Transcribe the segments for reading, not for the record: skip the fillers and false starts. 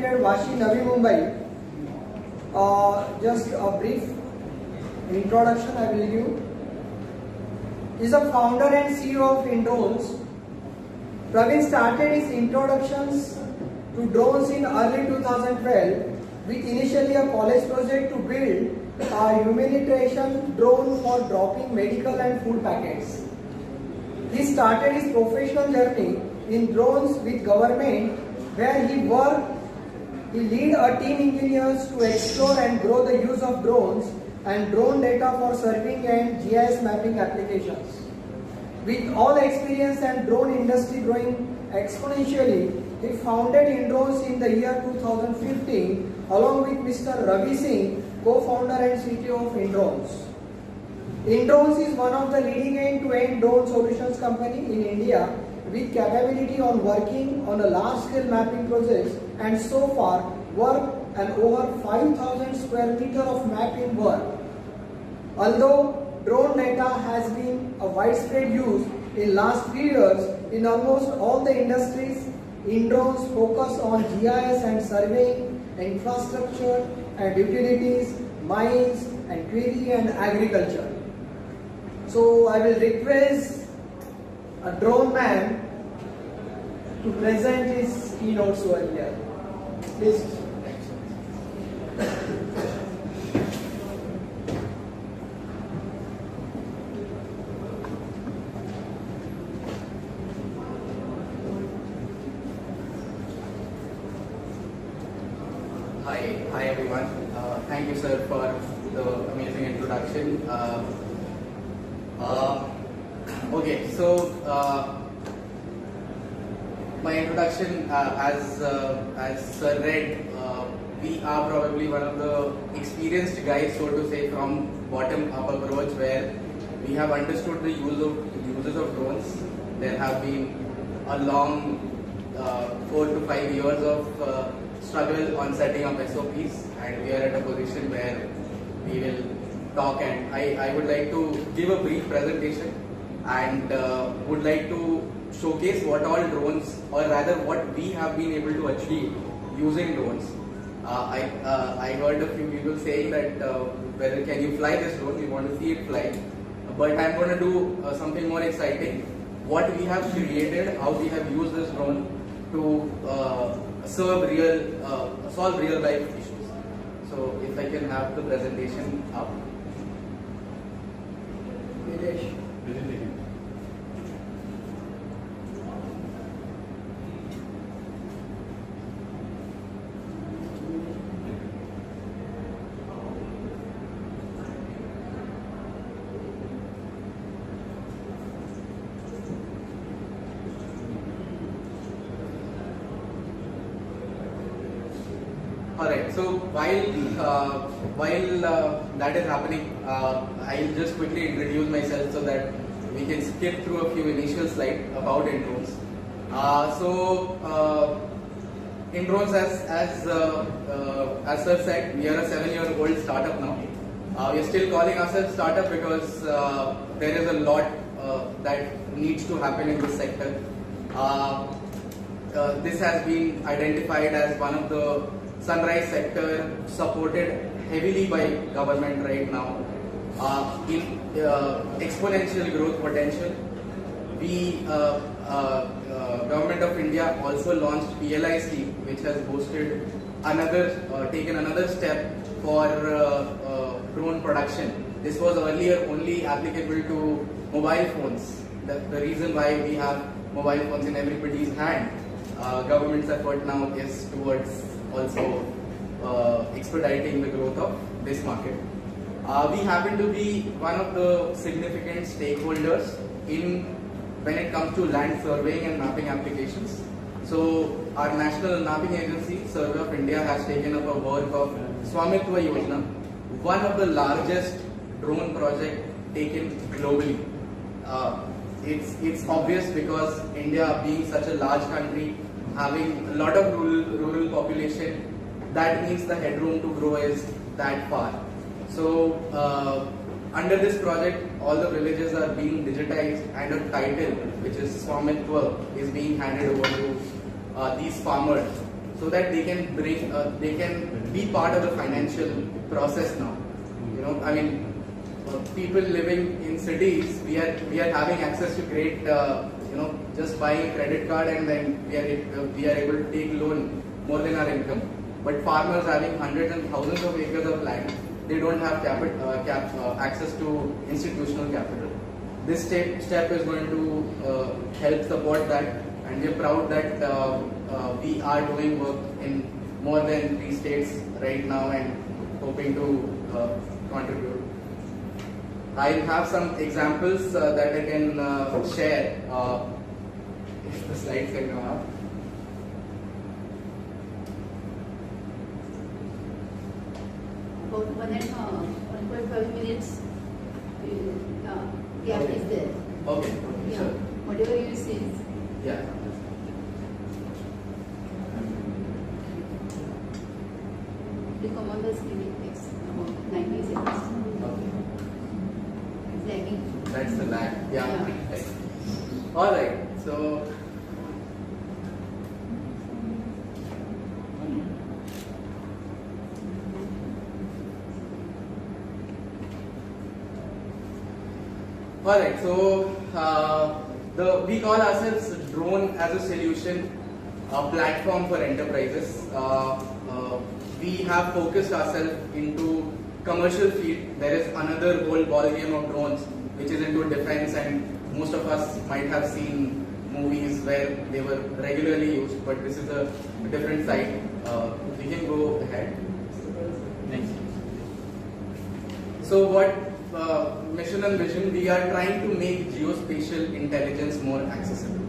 Vashi, Navi Mumbai. Just a brief introduction I will give. He is a founder and CEO of InDrones. Praveen started his introductions to drones in early 2012 with initially a college project to build a humanitarian drone for dropping medical and food packets. He started his professional journey in drones with government, where he lead a team engineers to explore and grow the use of drones and drone data for surveying and GIS mapping applications. With all experience and drone industry growing exponentially, he founded InDrones in the year 2015 along with Mr. Ravi Singh, co-founder and CTO of InDrones. InDrones is one of the leading end-to-end drone solutions company in India with capability on working on a large-scale mapping projects and so far work and over 5,000 square meter of mapping work. Although drone data has been a widespread use in last few years in almost all the industries, InDrones focus on GIS and surveying, infrastructure and utilities, mines and quarry and agriculture. So I will request a drone man to present his keynotes over here. Please. Hi everyone. Thank you, sir, for the amazing introduction. Okay, so my introduction, as sir read, we are probably one of the experienced guys, so to say, from bottom-up approach, where we have understood the uses of drones. There have been a long 4 to 5 years of struggle on setting up SOPs, and we are at a position where we will talk, and I would like to give a brief presentation and would like to showcase what all drones, or rather what we have been able to achieve using drones. I heard a few people saying that whether can you fly this drone, we want to see it fly, but I'm going to do something more exciting. What we have created, how we have used this drone to solve real life issues. So if I can have the presentation up. Alright, so while that is happening, I'll just quickly introduce myself so that we can skip through a few initial slides about InDrones. InDrones, as sir said, we are a 7-year-old startup now. We are still calling ourselves startup because there is a lot that needs to happen in this sector. This has been identified as one of the sunrise sector supported heavily by government right now in exponential growth potential. We Government of India also launched PLI scheme, which has boosted taken another step for drone production. This was earlier only applicable to mobile phones. The reason why we have mobile phones in everybody's hand, government's effort now is towards also expediting the growth of this market. We happen to be one of the significant stakeholders when it comes to land surveying and mapping applications. So our national mapping agency, Survey of India, has taken up a work of Swamitwa Yojana, one of the largest drone project taken globally. It's obvious because India, being such a large country, having a lot of rural population, that means the headroom to grow is that far. So under this project, all the villages are being digitized and a title, which is Swamitwa, is being handed over to these farmers. so that they can they can be part of the financial process now. I mean, people living in cities, we are having access to great, just buying a credit card, and then we are able to take loan more than our income. But farmers having hundreds and thousands of acres of land, they don't have access to institutional capital. This step is going to help support that, and we are proud that we are doing work in more than 3 states right now and hoping to contribute. I have some examples that I can share if the slides can come up. About 1.5 minutes gap Okay. is there. Okay, Yeah. sure. Whatever you say. Yeah. The commander's clinic takes about 90 seconds. Okay. It's lagging. That's the lag. Yeah. Yeah. Right. All right. So. Alright, so we call ourselves drone as a solution, a platform for enterprises. We have focused ourselves into commercial field. There is another whole ball game of drones which is into defense, and most of us might have seen movies where they were regularly used, but this is a different side. We can go ahead. Next. So what mission and vision, we are trying to make geospatial intelligence more accessible.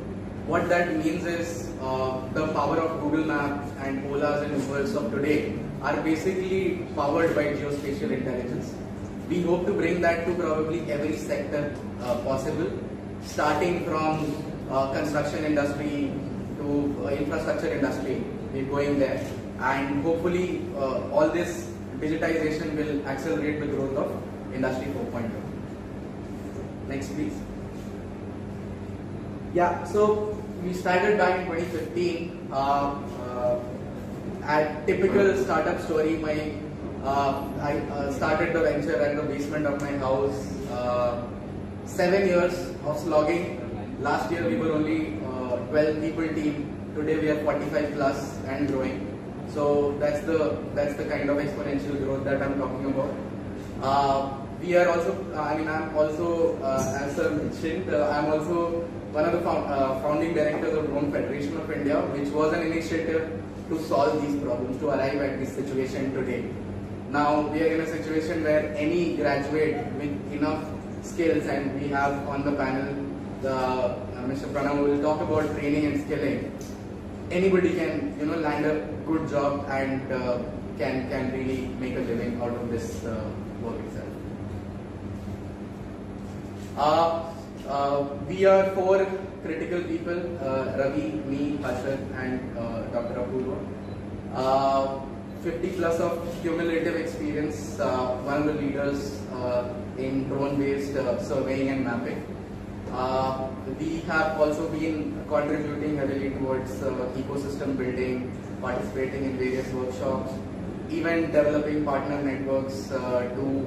What that means is the power of Google Maps and Ola's and Uber's of today are basically powered by geospatial intelligence. We hope to bring that to probably every sector possible, starting from construction industry to infrastructure industry. We're going there, and hopefully all this digitization will accelerate the growth of Industry 4.0. Next, please. Yeah, so we started back in 2015. At typical startup story, I started the venture at the basement of my house. 7 years of slogging. Last year we were only 12 people team. Today we are 45 plus and growing. So that's the kind of exponential growth that I'm talking about. We are also, I'm also, as Sir mentioned, I'm also one of the founding directors of Drone Federation of India, which was an initiative to solve these problems, to arrive at this situation today. Now we are in a situation where any graduate with enough skills, and we have on the panel Mr. Pranav will talk about training and skilling. Anybody can land a good job and can really make a living out of this work itself. We are 4 critical people, Ravi, me, Harshad and Dr. Apurva. 50 plus of cumulative experience, one of the leaders in drone-based surveying and mapping. We have also been contributing heavily towards ecosystem building, participating in various workshops, even developing partner networks to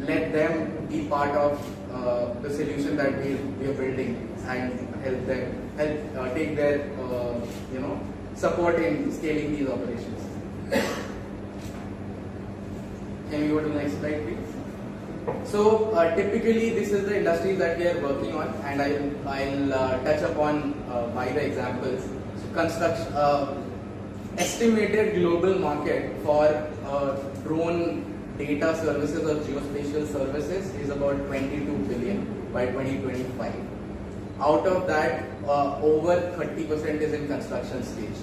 let them be part of the solution that we are building and help take their support in scaling these operations. Can we go to the next slide, please? So typically this is the industries that we are working on, and I'll touch upon by the examples. So construction, estimated global market for drone data services or geospatial services is about 22 billion by 2025. Out of that, over 30% is in construction stage.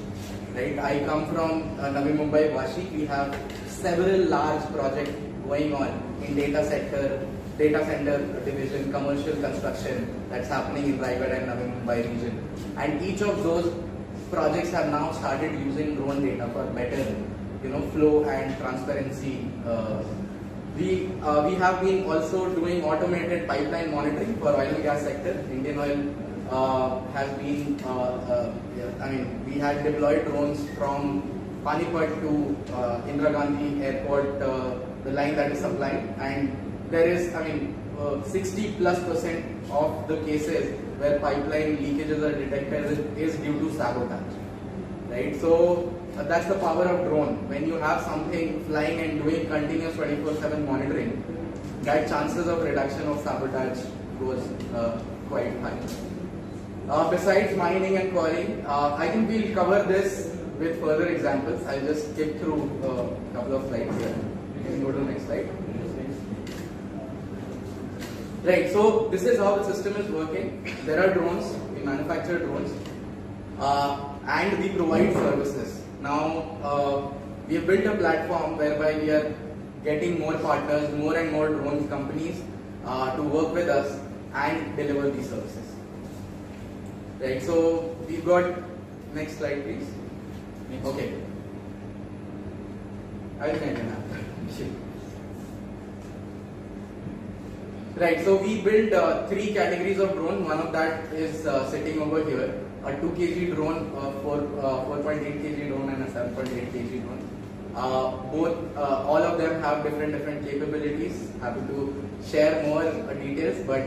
Right? I come from Navi Mumbai, Vashi. We have several large projects going on in data center division, commercial construction that's happening in Raigad and Navi Mumbai region. And each of those projects have now started using drone data for better flow and transparency. We have been also doing automated pipeline monitoring for oil and gas sector. Indian Oil has been, we had deployed drones from Panipat to Indira Gandhi Airport, the line that is supplied, and there is, 60+% of the cases where pipeline leakages are detected is due to sabotage, right? So that's the power of drone. When you have something flying and doing continuous 24/7 monitoring, that chances of reduction of sabotage goes quite high. Besides mining and quarrying, I think we'll cover this with further examples. I'll just skip through a couple of slides here. You can go to the next slide. Right, so this is how the system is working. There are drones, we manufacture drones, and we provide services. Now, we have built a platform whereby we are getting more partners, more and more drone companies to work with us and deliver these services. Right, so we've got, next slide please. Okay. I think I can have. Right, so we built 3 categories of drone. One of that is sitting over here, a 2 kg drone, 4.8 kg drone and a 7.8 kg drone. All of them have different capabilities. Happy to share more details, but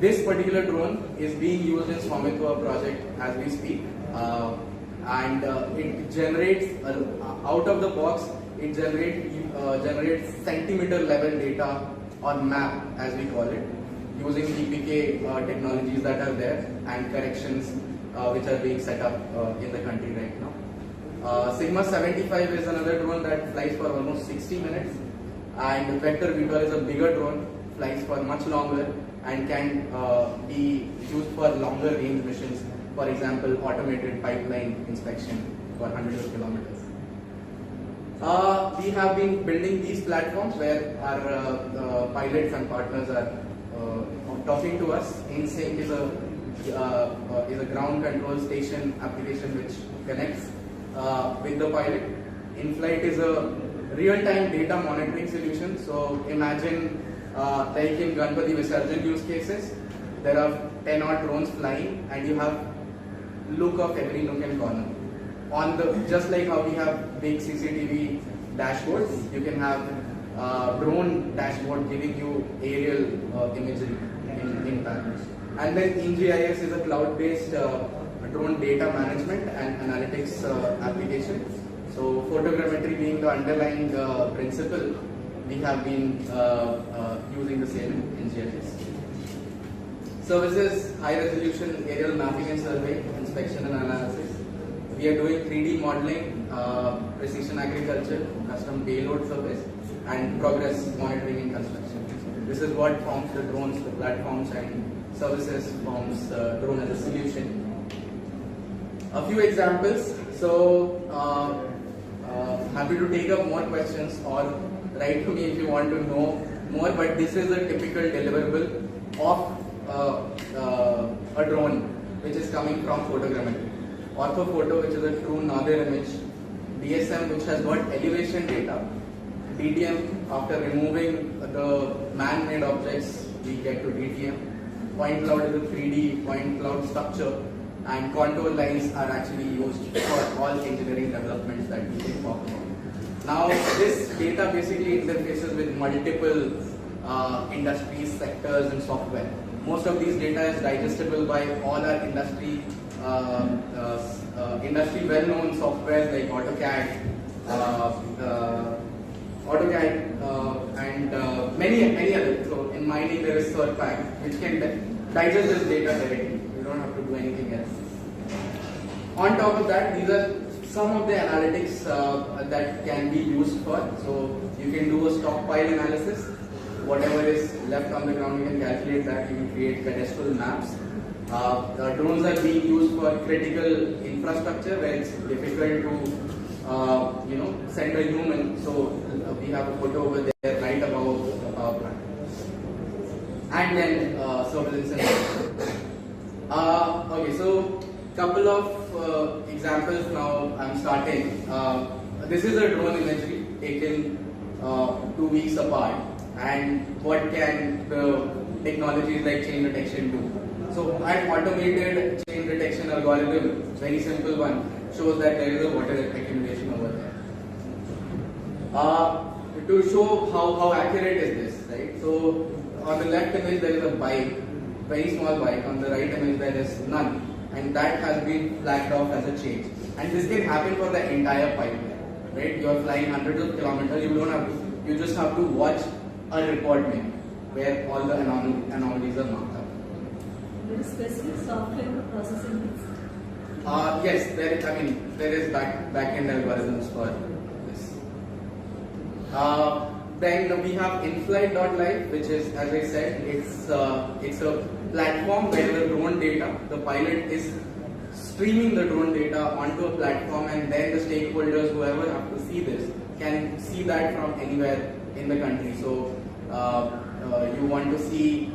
this particular drone is being used in VEHICLEUAV project as we speak, and it generates out of the box. It generates centimeter level data or map, as we call it, using DPK technologies that are there and corrections which are being set up in the country right now. Sigma 75 is another drone that flies for almost 60 minutes, and Vector VTOL is a bigger drone, flies for much longer and can be used for longer range missions. For example, automated pipeline inspection for hundreds of kilometers. We have been building these platforms where our pilots and partners are talking to us. InSync is a ground control station application which connects with the pilot. InFlight is a real-time data monitoring solution. So imagine like in Ganpati Visarjan use cases, there are 10 odd drones flying and you have look of every nook and corner. Just like how we have big CCTV dashboards, you can have drone dashboard giving you aerial imagery in time. And then InGIS is a cloud-based drone data management and analytics application. So photogrammetry being the underlying principle, we have been using the same in InGIS. Services, high resolution aerial mapping and survey, inspection and analysis. We are doing 3D modeling, precision agriculture, custom payload service, and progress monitoring in construction. This is what forms the drones, the platforms and services forms drone as a solution. A few examples. So, happy to take up more questions or write to me if you want to know more, but this is a typical deliverable of a drone which is coming from photogrammetry. Orthophoto, which is a true northern image. DSM, which has got elevation data. DTM, after removing the man-made objects, we get to DTM. Point cloud is a 3D point cloud structure, and contour lines are actually used for all engineering developments that we can talk about. Now, this data basically interfaces with multiple industries, sectors, and software. Most of these data is digestible by all our industry well-known softwares like AutoCAD, and many others. So in mining there is SurPack, which can digest this data directly. You don't have to do anything else. On top of that, these are some of the analytics that can be used for. So you can do a stockpile analysis. Whatever is left on the ground, you can calculate that. You can create cadastral maps. Drones are being used for critical infrastructure where it's difficult to send a human. So we have a photo over there right above the power plant. And then surveillance and okay, so couple of examples now I'm starting. This is a drone imagery taken 2 weeks apart, and what can the technologies like chain detection do? So an automated chain detection algorithm, very simple one. shows that there is a water accumulation over there. To show how accurate is this, right? So on the left image there is a bike, very small bike. On the right image there is none, and that has been flagged off as a change. And this can happen for the entire pipeline, right? You are flying hundreds of kilometers. You just have to watch a report menu where all the anomalies are marked up. There is specific software processing. Yes, there is back-end algorithms for this. Then we have inflight.live, which is, as I said, it's a platform where the drone data, the pilot is streaming the drone data onto a platform, and then the stakeholders, whoever have to see this, can see that from anywhere in the country. So you want to see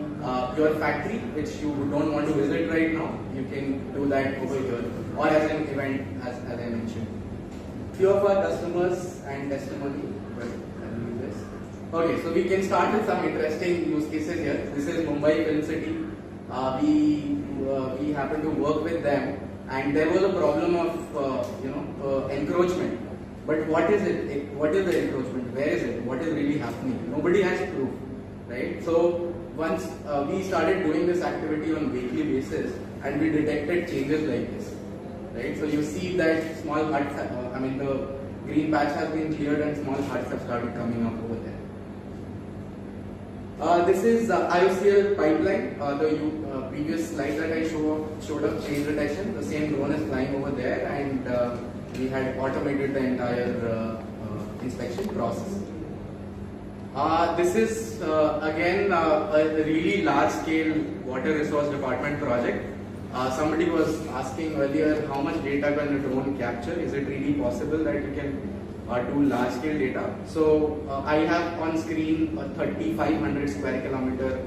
your factory, which you don't want to visit right now, you can do that over here, or as an event, as I mentioned. Few of our customers and testimony. Okay, so we can start with some interesting use cases here. This is Mumbai Film City. We happen to work with them, and there was a problem of encroachment. But what is it? What is the encroachment? Where is it? What is really happening? Nobody has proof, right? So once we started doing this activity on weekly basis, and we detected changes like this, right? So you see that small huts, the green patch has been cleared and small huts have started coming up over there. This is IOCL pipeline. The previous slide that I showed up change detection. The same drone is flying over there, and we had automated the entire inspection process. This is again a really large scale water resource department project. Somebody was asking earlier how much data can a drone capture. Is it really possible that you can do large scale data? So I have on screen a 3500 square kilometer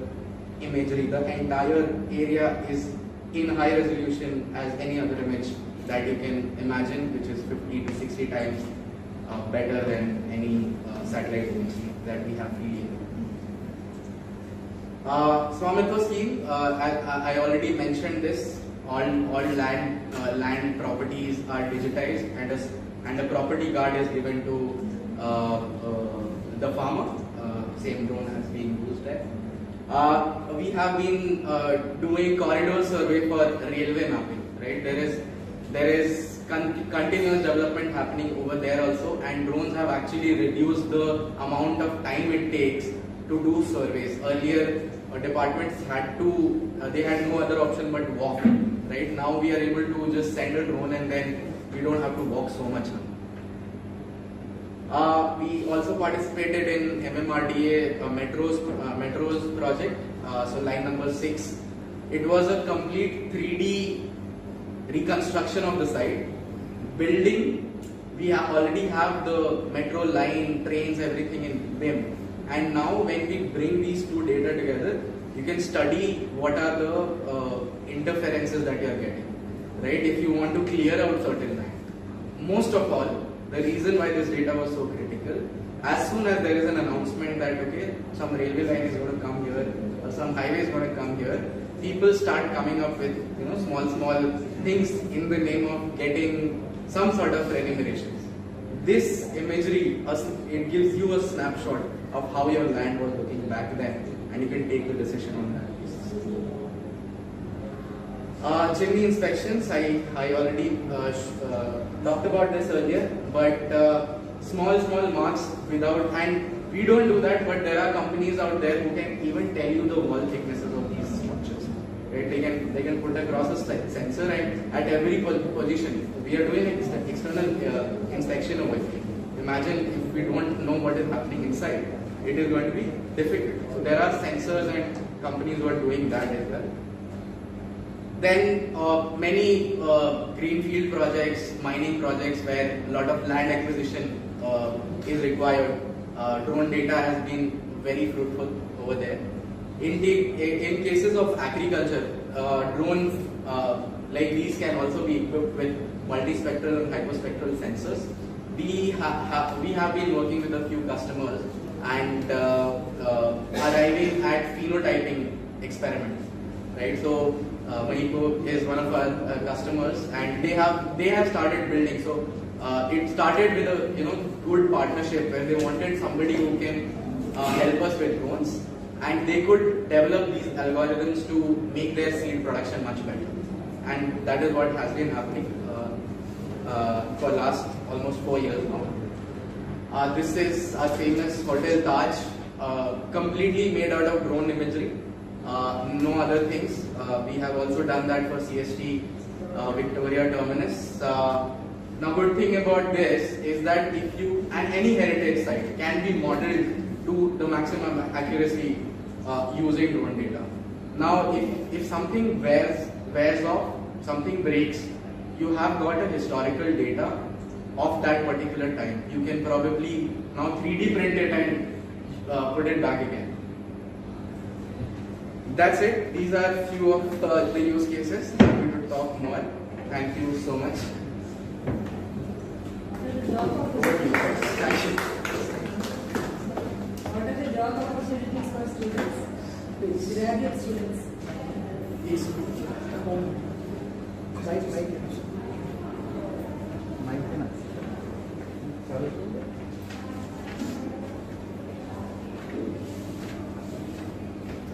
imagery. The entire area is in high resolution as any other image that you can imagine, which is 50 to 60 times better than any satellite image that we have freely. Swamitva scheme, I already mentioned this. All land properties are digitized, and a property card is given to the farmer. Same drone has been used there. We have been doing corridor survey for railway mapping. Right, there is continuous development happening over there also, and drones have actually reduced the amount of time it takes to do surveys. Earlier, departments had no other option but walk. Right now, we are able to just send a drone, and then we don't have to walk so much now. We also participated in MMRDA metros project. So line number 6. It was a complete 3D reconstruction of the site. Building, we already have the metro line, trains, everything in BIM. And now when we bring these two data together, you can study what are the interferences that you are getting. Right? If you want to clear out certain land. Most of all, the reason why this data was so critical, as soon as there is an announcement that okay, some railway line is going to come here, or some highway is going to come here, people start coming up with small things in the name of getting some sort of remunerations. This imagery, it gives you a snapshot of how your land was looking back then, and you can take the decision on that basis. Chimney inspections, I already talked about this earlier, but small marks without, and we don't do that, but there are companies out there who can even tell you the wall thicknesses of these structures. Right? They can put across a sensor, and at every position. We are doing external inspection over here. Imagine if we don't know what is happening inside, it is going to be difficult. So there are sensors and companies who are doing that as well. Then many greenfield projects, mining projects where a lot of land acquisition is required. Drone data has been very fruitful over there. In cases of agriculture, drones like these can also be equipped with multispectral and hyperspectral sensors. We have been working with a few customers and arriving at phenotyping experiments. Right, so Manipur is one of our customers, and they have started building. So it started with a good partnership where they wanted somebody who can help us with drones, and they could develop these algorithms to make their seed production much better. And that is what has been happening for last almost 4 years now. This is our famous Hotel Taj, completely made out of drone imagery. No other things. We have also done that for CST Victoria Terminus. Now, good thing about this is that if you, and any heritage site can be modeled to the maximum accuracy using drone data. Now, if something wears off, something breaks, you have got a historical data of that particular time. You can probably now 3D print it and put it back again. That's it. These are few of the use cases. Happy to talk more. Thank you so much. Thank you. What are the job opportunities for students? Graduate students. Yes. What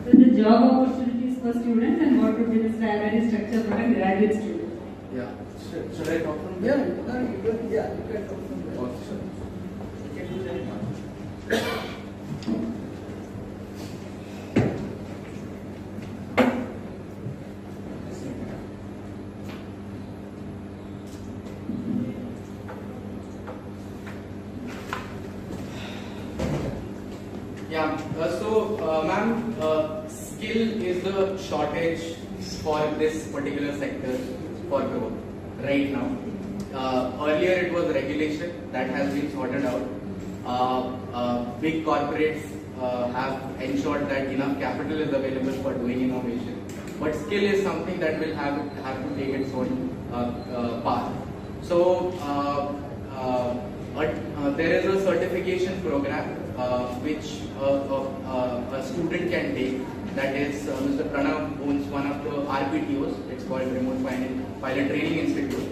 are the job opportunities for students and what would be the salary structure for a graduate student? Yeah. Should I talk from Yeah, there? you can talk from there. Okay, sure. Yeah, ma'am, skill is the shortage for this particular sector for growth right now. Earlier it was regulation that has been sorted out. Big corporates have ensured that enough capital is available for doing innovation. But skill is something that will have to take its own path. So there is a certification program which a student can take. That is, Mr. Pranav owns one of the RPTOs. It's called Remote Pilot Training Institute.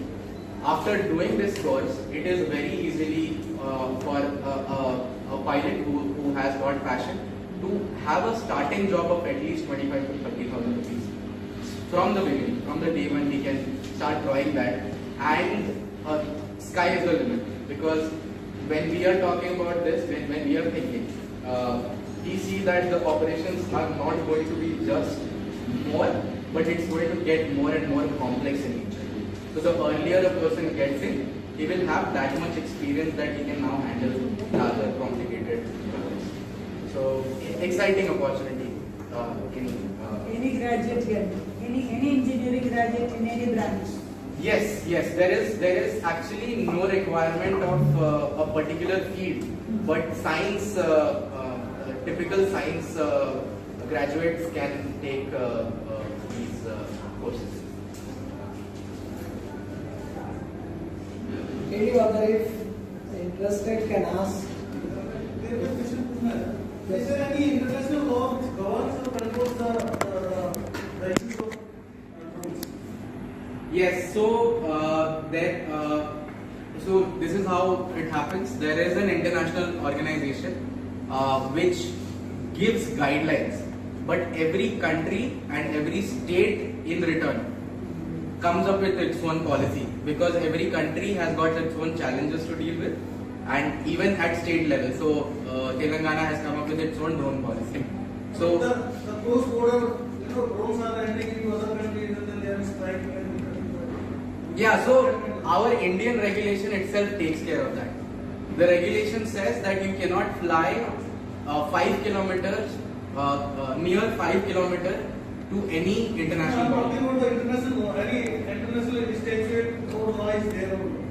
After doing this course, it is very easily for a pilot who has got passion to have a starting job of at least 25 to 30,000 rupees. From the beginning, from the day when he can start drawing that, and sky is the limit. Because when we are talking about this, when we are thinking, we see that the operations are not going to be just more, but it's going to get more and more complex in nature. So the earlier a person gets in, he will have that much experience that he can now handle larger, complicated projects. So exciting opportunity Any graduate here, any engineering graduate in any branch. Yes, there is actually no requirement of a particular field, but science, typical science graduates can take these courses. Any other, if interested, can ask. Is there any international law which governs or controls the use of drones? Yes, so so this is how it happens. There is an international organization which gives guidelines, but every country and every state in return comes up with its own policy, because every country has got its own challenges to deal with, and even at state level. So Telangana has come up with its own drone policy. So the close border, drones are landing in other countries and then they are striking and yeah, so our Indian regulation itself takes care of that. The regulation says that you cannot fly 5 kilometers, near 5 kilometers to any international I'm body. talking about the international law. Any international statute or law is there or not?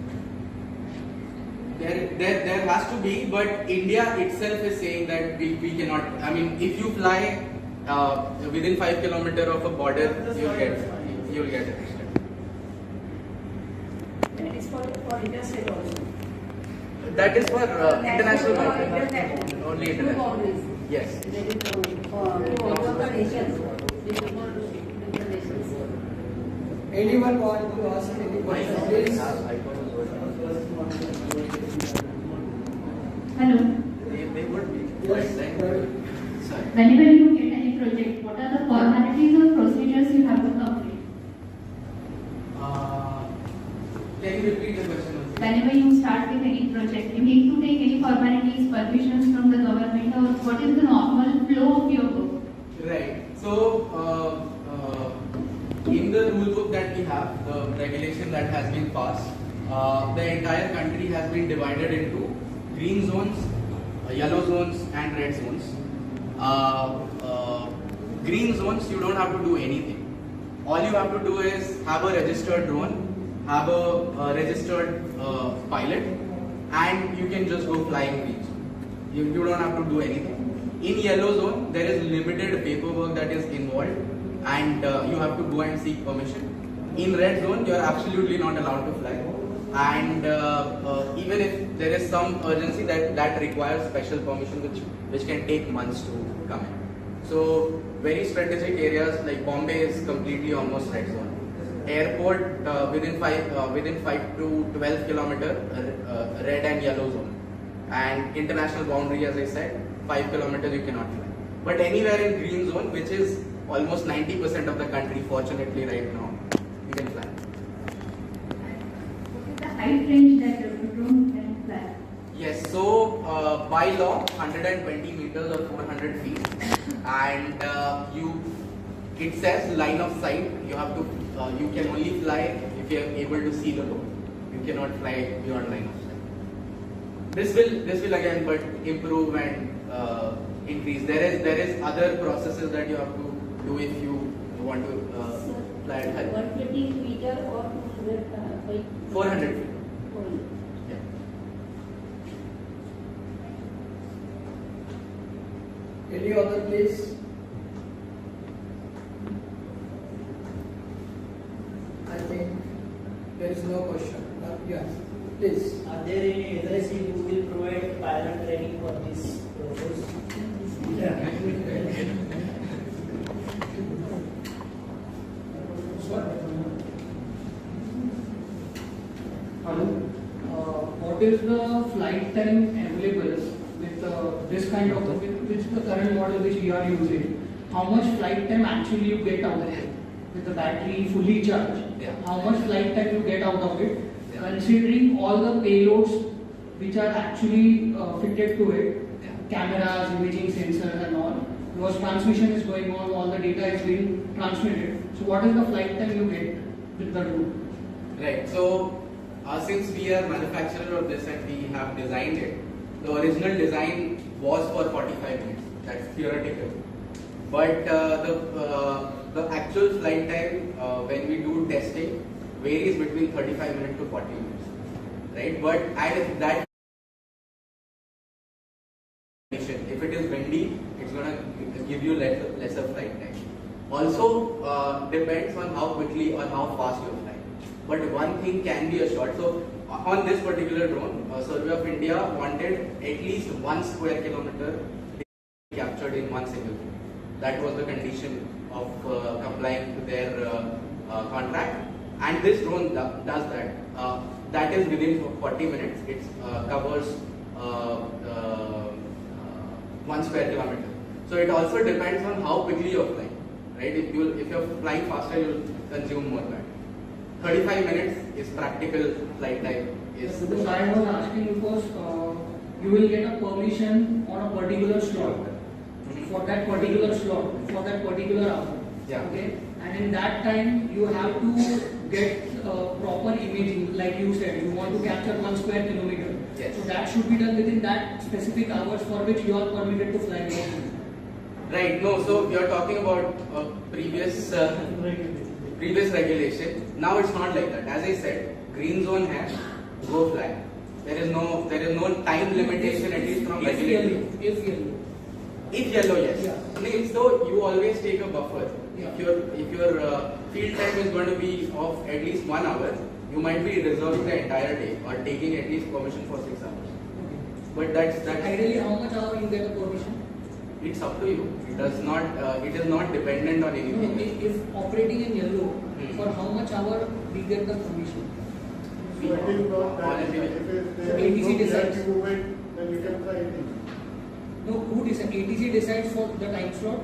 There has to be, but India itself is saying that we cannot. I mean, if you fly within 5 kilometers of a border, you'll get arrested. And it is for interstate also. That is for international market. International. Only Two international. boundaries. Yes. That is for all of the nations. This is for different nations. Anyone want to ask any question, please? Hello. They would be. Yes. Sorry. Whenever you get any project, what are the formalities or procedures you have to complete? Can you repeat the question? once again? Whenever you start with any project, you need to take any formalities, permissions from the government, or what is the normal flow of your work? Right. So, in the rule book that we have, the regulation that has been passed, the entire country has been divided into green zones, yellow zones, and red zones. Green zones, you don't have to do anything. All you have to do is have a registered drone, have a registered pilot, and you can just go fly in green zone. You don't have to do anything. In yellow zone, there is limited paperwork that is involved, and you have to go and seek permission. In red zone, you are absolutely not allowed to fly, and even if there is some urgency that requires special permission, which can take months to come in. So very strategic areas like Bombay is completely almost red zone. Airport within 5 to 12 kilometer red and yellow zone, and international boundary, as I said, 5 kilometers you cannot fly. But anywhere in green zone, which is almost 90% of the country, fortunately right now, you can fly. What is the height range that the drone can fly? Yes, so by law 120 meters or 400 feet, and it says line of sight. You have to you can only fly if you are able to see the road. You cannot fly beyond line of sight. This will again but improve and increase. There is other processes that you have to do if you want to fly at height. 120 meter or 400 feet. Yeah. Any other, please? I think there is no question. Yes, please. Are there any agency who will provide pilot training for this purpose? Hello. What is the flight time available with this kind of with the current model which we are using? How much flight time actually you get out of it with the battery fully charged? Yeah. How much flight time you get out of it? Yeah. Considering all the payloads which are actually fitted to it, Yeah. cameras, imaging sensors and all, because transmission is going on, all the data is being transmitted. So what is the flight time you get with the drone? Right. So since we are manufacturer of this and we have designed it, the original design was for 45 minutes. That's theoretical. But the actual flight time when we do testing varies between 35 minutes to 40 minutes. Right. But at that, if it is windy, it's gonna give you lesser flight time. Also depends on how quickly or how fast you're flying. But one thing can be assured. So on this particular drone, Survey of India wanted at least 1 square kilometer captured in one single flight. That was the condition of complying to their contract. And this drone does that. That is within 40 minutes. It covers 1 square kilometer. So it also depends on how quickly you're flying. Right? If you're flying faster, you'll consume more battery. 35 minutes is practical flight time. Because I was asking because you will get a permission on a particular slot for that particular slot for that particular hour. Yeah. Okay. And in that time you have to get proper imaging, like you said, you want to capture 1 square kilometer. Yes. So that should be done within that specific hours for which you are permitted to fly. Right. No. So you're talking about previous regulation. Now it's not like that. As I said, green zone has go fly. There is no time limitation at least from regulation. If yellow, yes. Yeah. So you always take a buffer. Yeah. If your field time is going to be of at least 1 hour, you might be reserving the entire day or taking at least permission for 6 hours. But that's Ideally, how much hour you get a permission? It's up to you. It does not. It is not dependent on anything. If operating in yellow, Hmm. for how much hour we get the commission? So it is not that. Honestly, If So there is ATC no decides. clarity movement, then you can try it. No, who decides? ATC decides for the time slot.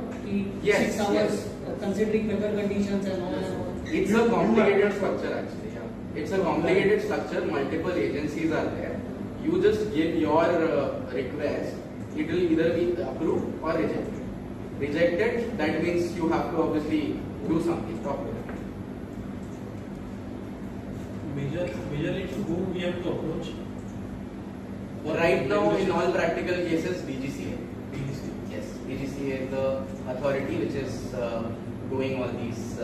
Yes, 6 hours, yes. Considering weather conditions and all. And all. It's a complicated structure actually. Yeah. It's a complicated structure. Multiple agencies are there. You just give your request. It will either be approved or rejected. Rejected, that means you have to obviously do something properly. Majorly to whom we have to approach? Right now, in all practical cases, DGCA. DTC. Yes, DGCA is the authority which is doing all these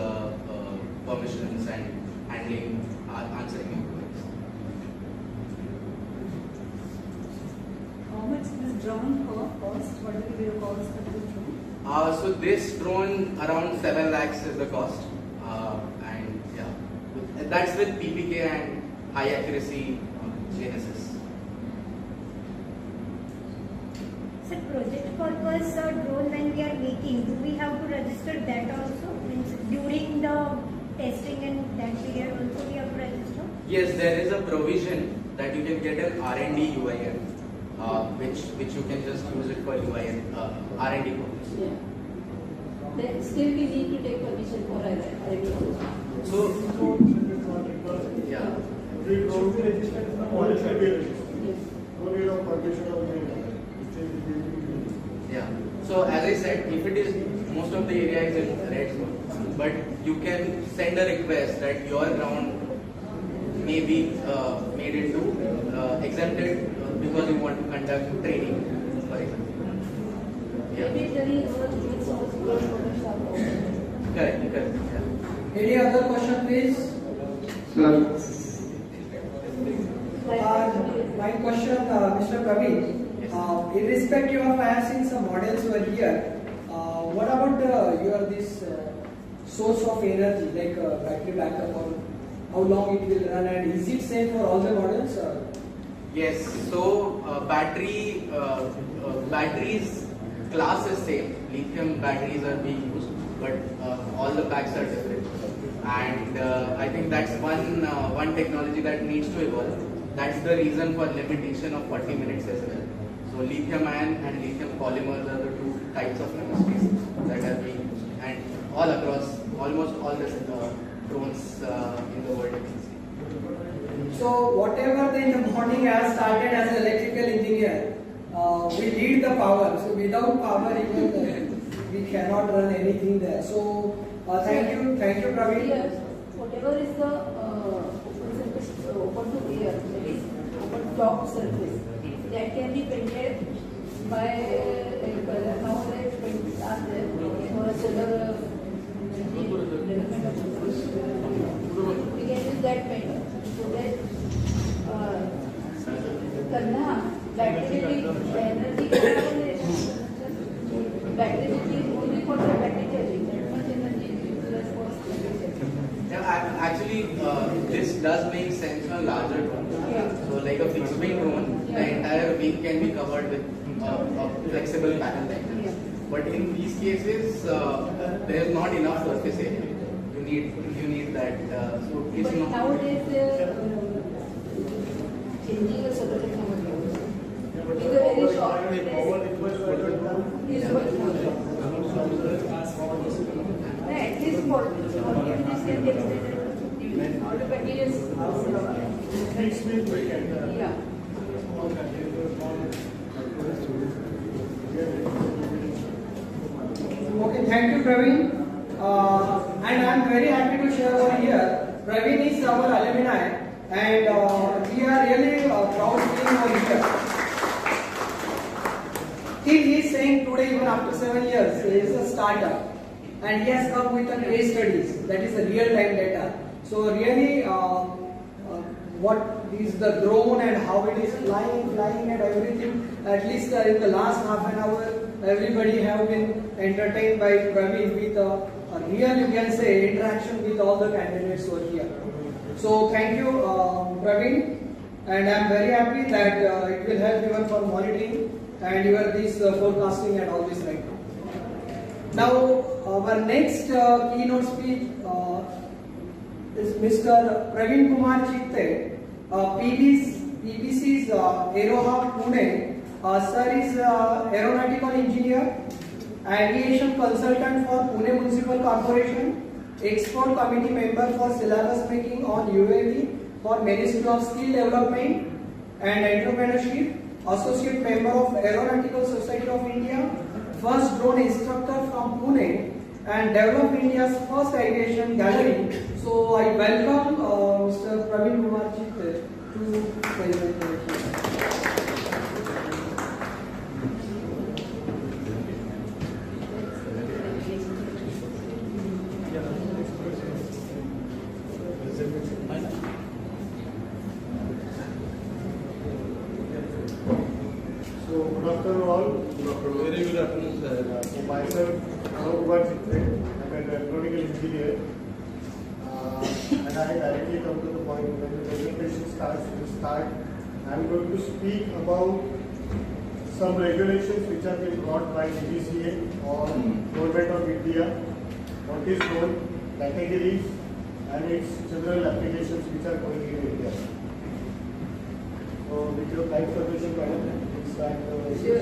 permissions and handling, answering inquiries. How much this drone cost? What will be the cost of this drone? So this drone around 7 lakhs is the cost, and yeah, that's with PPK and high accuracy GNSS. So project purpose drone when we are making, do we have to register that also? Means during the testing and that period also we have to register? Yes, there is a provision that you can get an R&D UIN, which you can just use it for UIN R&D purpose. Yeah. Then still we need to take permission for R&D also. So yeah. Every drone be registered in the model should be registered. Yes. No need of permission of the Yeah. So as I said, if it is most of the area is in red zone, but you can send a request that your ground may be made into exempted because you want to conduct training, for example. Yeah. Maybe there is a source code for Correct. Yeah. Any other question, please? My question, Mr. Praveen. Irrespective of I have seen some models over here, what about this source of energy, like battery backup, or how long it will run, and is it same for all the models? Yes. So batteries class is same. Lithium batteries are being used, but all the packs are different. And I think that's one technology that needs to evolve. That's the reason for limitation of 40 minutes as well. So lithium ion and lithium polymers are the two types of chemistries that are being used, and all across almost all the drones in the world. So whatever in the morning I started as an electrical engineer, we need the power. So without power, even we cannot run anything there. So thank you, Praveen. Here, whatever is the open surface, open to air, that is open top surface, that can be painted by color. Nowadays paints are there for solar development of solar. We can use that paint so that battery energy battery only for the battery charging. That much energy is useless for battery charging. Yeah, actually, this does make sense on larger drones. Yeah. So, like a fixed wing drone, the entire wing can be covered with a flexible panel like this. Yeah. But in these cases, there is not enough surface area. You need that. So it's But not. nowadays changing the solar technology. It's a very short is at least 40 minutes can be extended to 50 minutes. All the materials. Yeah. Okay, thank you, Praveen. And I am very happy to share over here. Praveen is our alumni, and we are really proud of him over here. He is saying today, even after 7 years, he is a startup, and he has come with a case studies, that is the real-time data. So really, what is the drone and how it is flying and everything. At least in the last half an hour, everybody have been entertained by Praveen with a real, you can say, interaction with all the candidates over here. So thank you, Praveen, and I am very happy that it will help even for monitoring and you are this forecasting and all this right now. Now our next keynote speech is Mr. Praveen Kumar Chitte, PBC's Aero Hub Pune. Sir is aeronautical engineer, aviation consultant for Pune Municipal Corporation, expert committee member for syllabus making on UAV for Ministry of Skill Development and Entrepreneurship, associate member of Aeronautical Society of India, first drone instructor from Pune, and developed India's first aviation gallery. So I welcome Mr. Praveen Kumar Chitte to present the So, good afternoon all. Very good afternoon, sir. So, myself, Kumar Chitre, I'm an electronical engineer. And I directly come to the point when the presentation starts. I'm going to speak about some regulations which have been brought by DGCA or Government of India, what is known, categories, and its general applications which are going in India. So, with your kind permission, madam. Sure.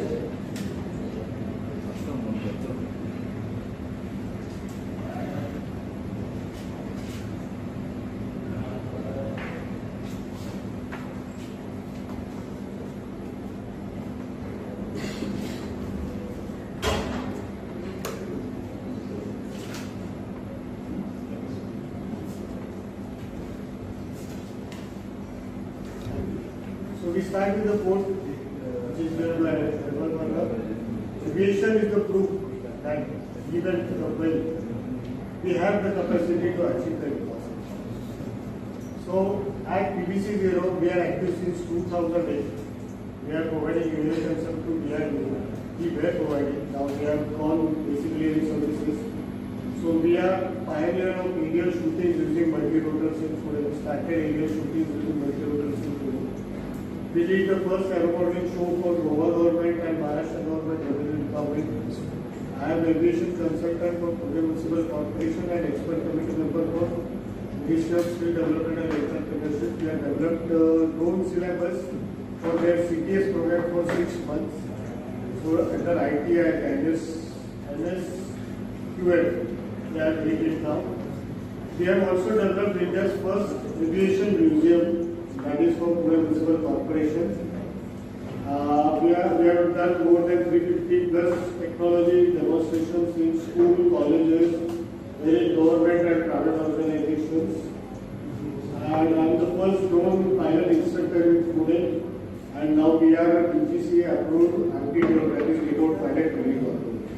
So we start with the fourth, which is given by aviation is the proof that even we have the capacity to achieve the impossible. So at PBC Zero, we are active since 2008. We are providing aviation consult to DRDO. We were providing. Now we have gone basically in services. So we are pioneer of aerial shooting using multi-rotors in Pune. We started aerial shooting using multi-rotors in Pune. We did the first aeroporting show for Goa government and Maharashtra government revenue recovery. I am aviation consultant for Pune Municipal Corporation and expert committee member for Ministry of Skill Development and Entrepreneurship. We have developed drone syllabus for their CTS program for 6 months. So under IT and NSQL, they are doing it now. We have also developed India's first aviation museum, that is for Pune Municipal Corporation. We have done more than 350 plus technology demonstrations in school, colleges, in government and private organizations. And I am the first drone pilot instructor in Pune. And now we are a DGCA approved anti-drone, that is remote pilot training organization.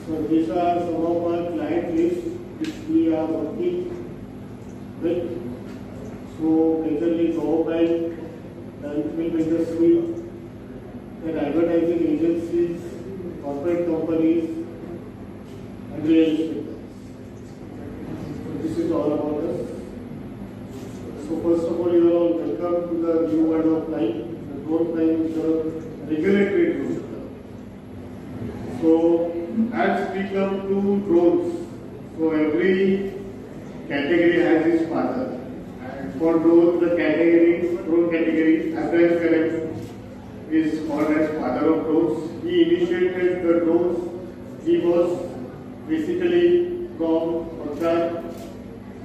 So these are some of our client lists which we are working with. So majorly government, the film industry, and advertising agencies, corporate companies, and real estate. So this is all about us. So first of all, you are all welcome to the new world of flight. The drone flying is a regulatory drone. So as we come to drones, so every category has its father. For drone, the drone category, Abraham Kalem is called as father of drones. He initiated the drones. He was basically from Pakistan.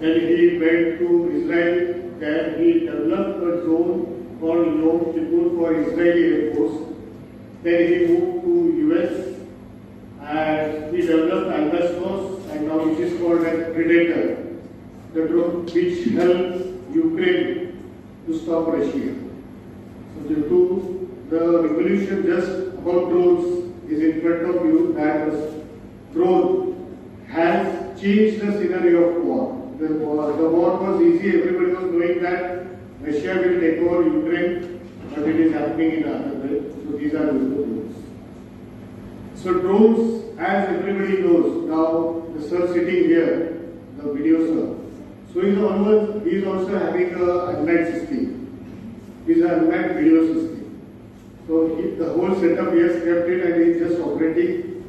Then he went to Israel. Then he developed a drone called Yom Kippur for Israeli Air Force. Then he moved to US and he developed Albatross, and now it is called as Predator, the drone which helps Ukraine to stop Russia. So due to the revolution just about drones is in front of you, that drone has changed the scenario of war. The war was easy, everybody was knowing that Russia will take over Ukraine, but it is happening in another way. So these are the drones. So drones, as everybody knows, now the sir sitting here, the video sir. So he is also having an unmanned system. He is an unmanned video system. So the whole setup he has kept it and he is just operating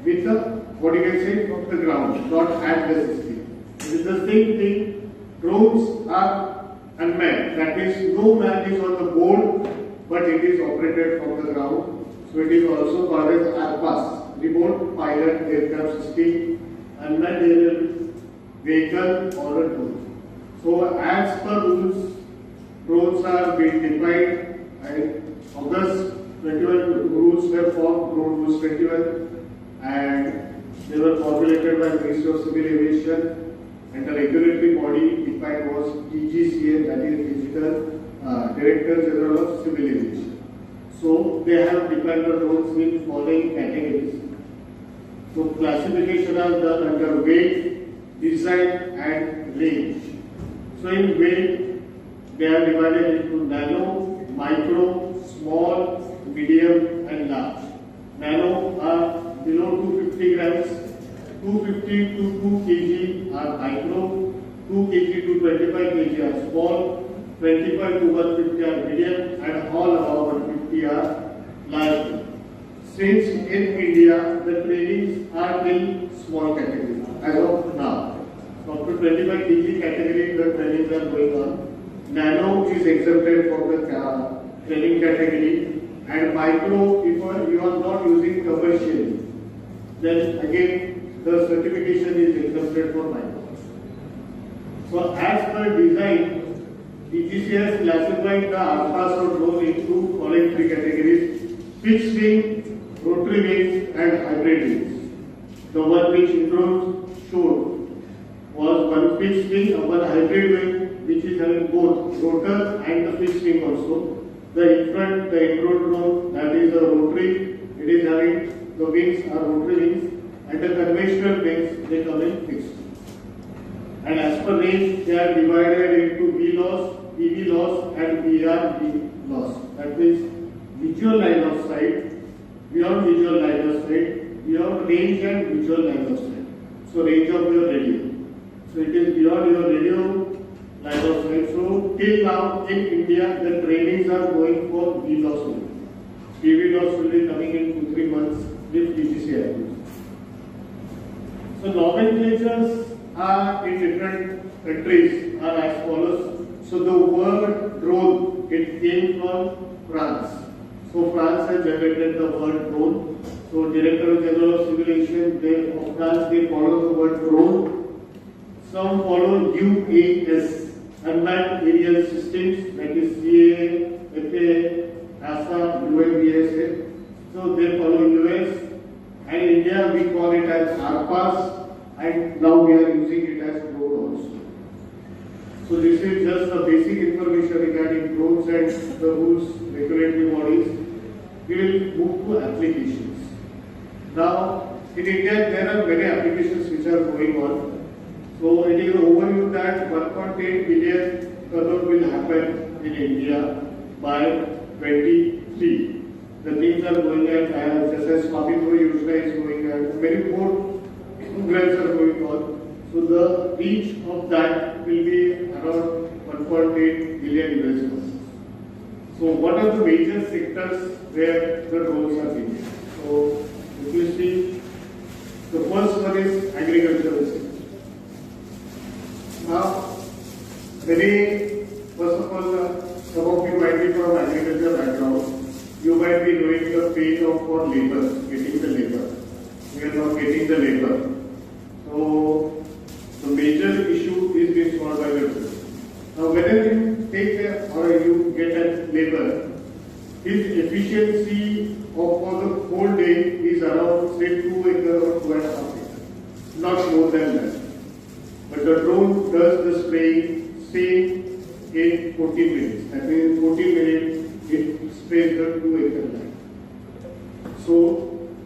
with the, what you can say, from the ground, not at the system. It is the same thing. Drones are unmanned. That means no man is on the board, but it is operated from the ground. So it is also called as RPAS, Remote Pilot Aircraft System, Unmanned Aerial Vehicle or a drone. So as per rules, drones are being defined and August 21 rules were formed, drone rules 21, and they were formulated by Ministry of Civil Aviation, and the regulatory body defined was DGCA, that is Director General of Civil Aviation. So they have defined the drones in following categories. So classification is done under weight, design and range. So in weight, they are divided into nano, micro, small, medium and large. Nano are below 250 grams, 250 to 2 kg are micro, 2 kg to 25 kg are small, 25 to 150 are medium and all above 150 are large. Since in India the trainings are in small category as of now. Up to 25 kg category the trainings are going on. Nano is exempted from the training category, and micro, if you are not using commercially, then again the certification is exempted for micro. So as per design, DGC has classified the RPAS or drone into following three categories: fixed wing, rotary wings and hybrid wings. The one which Indro showed was one fixed wing and one hybrid wing, which is having both rotor and the fixed wing also. The in front, the Indro drone, that is a rotary, it is having the wings are rotary wings, and the conventional wings, they come in fixed. And as per range, they are divided into V loss, EV loss and VRV loss. That means visual line of sight, beyond visual line of sight, beyond range and visual line of sight. So range of your radio. So it is beyond your radio line of sight. So till now in India, the trainings are going for V loss only. PV loss will be coming in 2-3 months with DGC approves. So nomenclatures are in different countries are as follows. So the word drone, it came from France. So France has generated the word drone. So Director General of Civil Aviation of France, they follow the word drone. Some follow UAS, Unmanned Aerial Systems, that is CA, FA, ASA, UNVSA. So they follow US. And in India we call it as RPAS, and now we are using it as drone also. So this is just the basic information regarding drones and the rules, regulatory bodies. We will move to applications. Now, in India, there are many applications which are going on. So it is an overview that 1.8 billion crore will happen in India by 23. The things are going on, just as Swabhipur Yojana is going on, many more programs are going on. So the reach of that will be around 1.8 billion US. So what are the major sectors where the drones are being used? So if you see, the first one is agricultural sector. Now, first of all, some of you might be from agricultural background. You might be knowing the pain of for labor, getting the labor. We are not getting the labor. So the major issue is being solved by the drone. Now, whenever you take or you get a labor, his efficiency for the whole day is around say 2 acres or 2.5 acres, not more than that. But the drone does the spraying say in 14 minutes. That means in 14 minutes it sprays the 2 acre line. So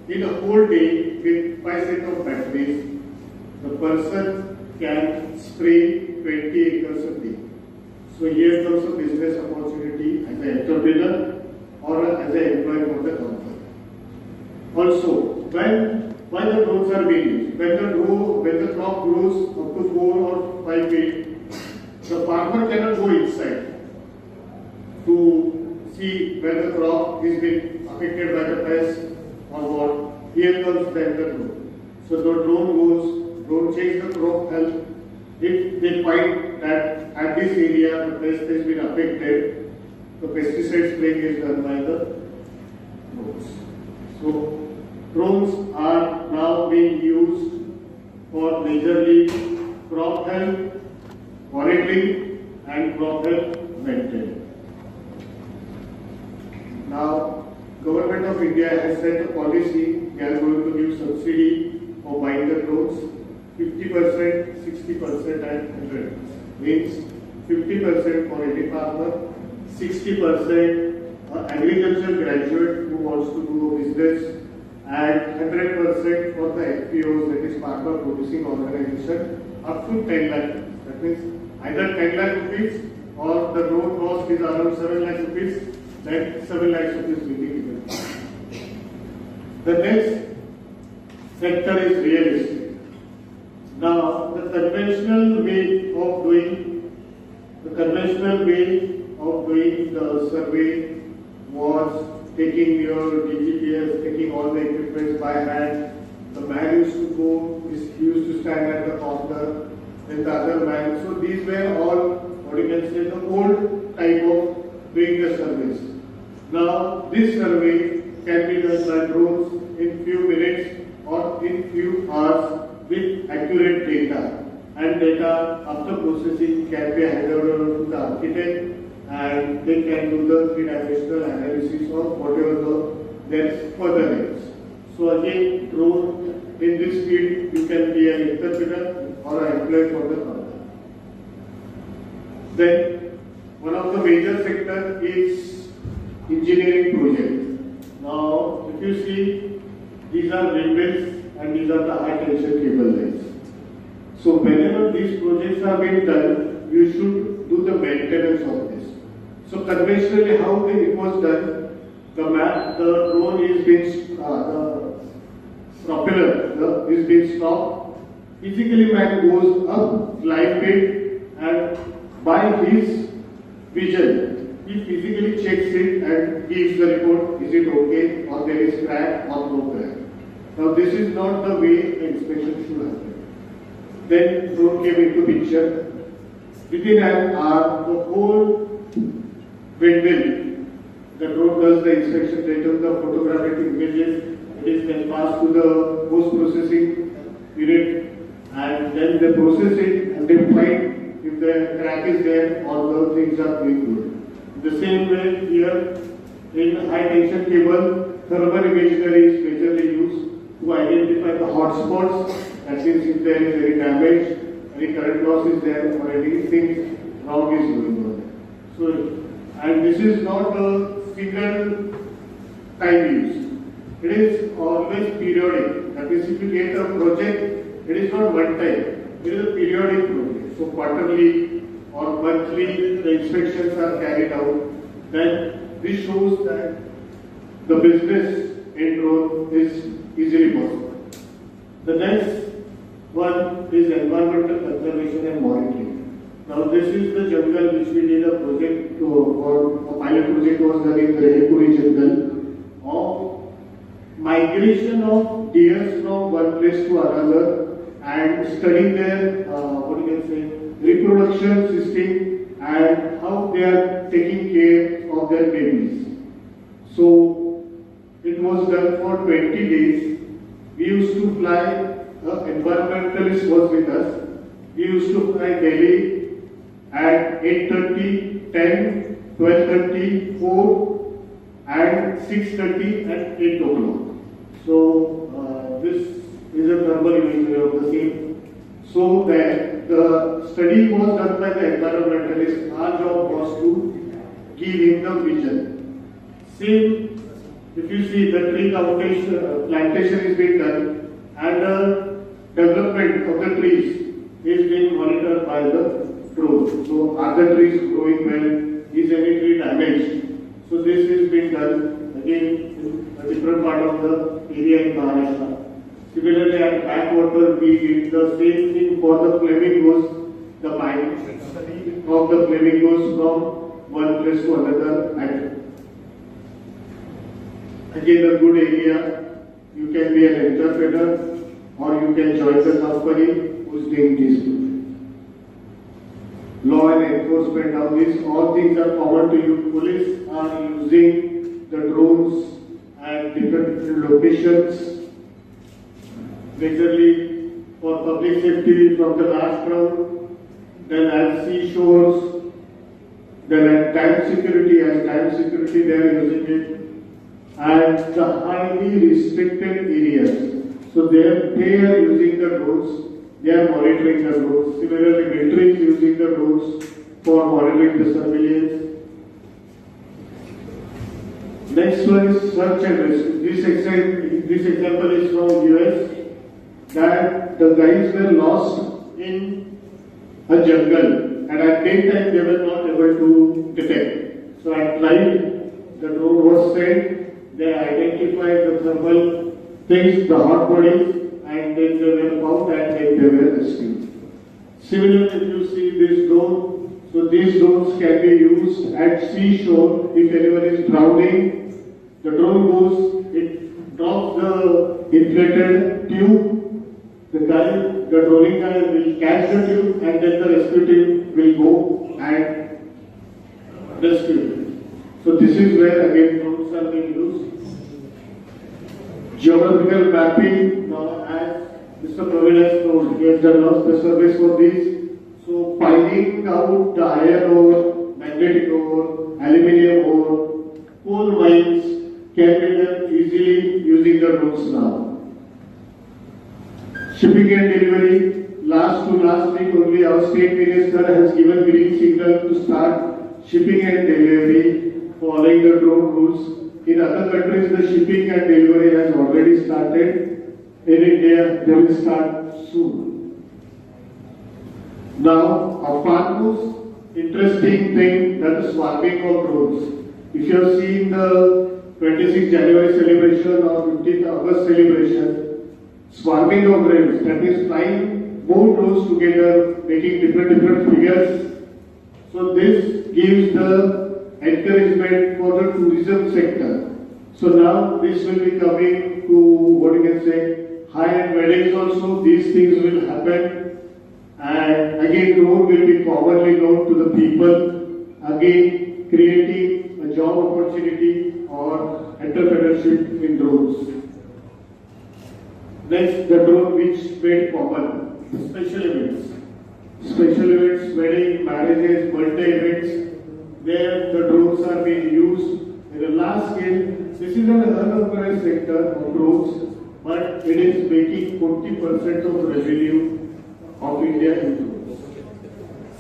in a whole day with 5 sets of batteries, the person can spray 20 acres a day. So here comes a business opportunity as an entrepreneur or as an employee for the company. Also, why the drones are being used? When the crop grows up to 4 or 5 feet, the farmer cannot go inside to see where the crop is being affected by the pest or what. Here comes then the drone. So the drone checks the crop health. If they find that at this area the pest has been affected, the pesticide spraying is done by the drones. So drones are now being used for majorly crop health, monitoring and crop health maintenance. Now, Government of India has set a policy. They are going to give subsidy for buying the drones, 50%, 60% and 100%. Means 50% for any farmer, 60% agricultural graduate who wants to do a business, and 100% for the FPOs, that is farmer producing organization, up to 10 lakh. That means either 10 lakh rupees or the road cost is around 7 lakh rupees, then 7 lakh rupees will be given. The next sector is real estate. Now, the conventional way of doing the survey was taking your DGPS, taking all the equipment by hand. The man used to stand at the corner, then the other man. So these were all, what you can say, the old type of doing the surveys. Now, this survey can be done by drones in few minutes or in few hours with accurate data. And data after processing can be handed over to the architect, and they can do the three-dimensional analysis of whatever their further needs. So again, drone in this field, you can be an interpreter or an employee for the company. Then one of the major sector is engineering project. Now, if you see, these are windmills and these are the high tension cable lines. So whenever these projects are being done, you should do the maintenance of this. So conventionally, how it was done, the drone is being, the propeller is being stopped. Physically, man goes up, flight bit, and by his vision, he physically checks it and gives the report, is it okay, or there is crack or no crack. Now this is not the way the inspection should happen. Then drone came into picture. Within an hour, the whole windmill, the drone does the inspection, they took the photographic images, it is then passed to the post-processing unit, and then they process it and they find if the crack is there or the things are going good. The same way here in high tension cable, thermal imagery is majorly used to identify the hotspots. That means if there is any damage, any current loss is there, or anything wrong is going on. So, and this is not a single time use. It is always periodic. That means if you get a project, it is not one time. It is a periodic project. So quarterly or monthly, the inspections are carried out. Then this shows that the business in drone is easily possible. The next one is environmental conservation and monitoring. Now this is the jungle which we did a project or a pilot project was done in the VEHICLEUAV jungle of migration of deers from one place to another and studying their reproduction system and how they are taking care of their babies. So it was done for 20 days. We used to fly. The environmentalist was with us. We used to fly daily at 8:30, 10, 12:30, 4 and 6:30 and 8 o'clock. So this is a thermal imagery of the same. So that the study was done by the environmentalist. Our job was to give him the vision. Same, if you see the tree plantation is being done and development of the trees is being monitored by the drone. So are the trees growing well? Is any tree damaged? So this is being done again in a different part of the area in Maharashtra. Similarly at backwater we did the same thing for the flamingos, the mining study of the flamingos from one place to another at again a good area. You can be an entrepreneur or you can join the company who's doing this. Law and enforcement, now these all things are common to you. Police are using the drones at different locations, majorly for public safety from the large crowd, then at seashores, then at time security, they are using it, and the highly restricted areas. So they are using the drones, they are monitoring the drones. Similarly, military is using the drones for monitoring the surveillance. Next one is search and rescue. This example is from US, that the guys were lost in a jungle and at daytime they were not able to detect. So at night the drone was sent, they identified the thermal things, the hot bodies, and then they were found and then they were rescued. Similarly, if you see this drone, so these drones can be used at seashore. If anyone is drowning, the drone goes, it drops the inflated tube, the droning guy will catch the tube and then the rescue team will go and rescue it. So this is where again drones are being used. Geographical mapping, now as Mr. Praveen has told, he has done a lot of the surveys for this. So finding out the iron ore, magnetic ore, aluminium ore, coal mines can be done easily using the drones now. Shipping and delivery, last week only our state minister has given green signal to start shipping and delivery following the drone rules. In other countries, the shipping and delivery has already started. In India, they will start soon. Now, a far most interesting thing, that is swarming of drones. If you have seen the 26th January celebration or 15th August celebration, swarming of drones, that is flying more drones together, making different figures. So this gives the encouragement for the tourism sector. So now this will be coming to what you can say, high-end weddings also, these things will happen. And again, drone will be commonly known to the people, again creating a job opportunity or entrepreneurship in drones. Next, the drone which made common, special events. Special events, wedding, marriages, birthday events, where the drones are being used in a large scale. This is an unorganized sector of drones, but it is making 40% of the revenue of India in drones.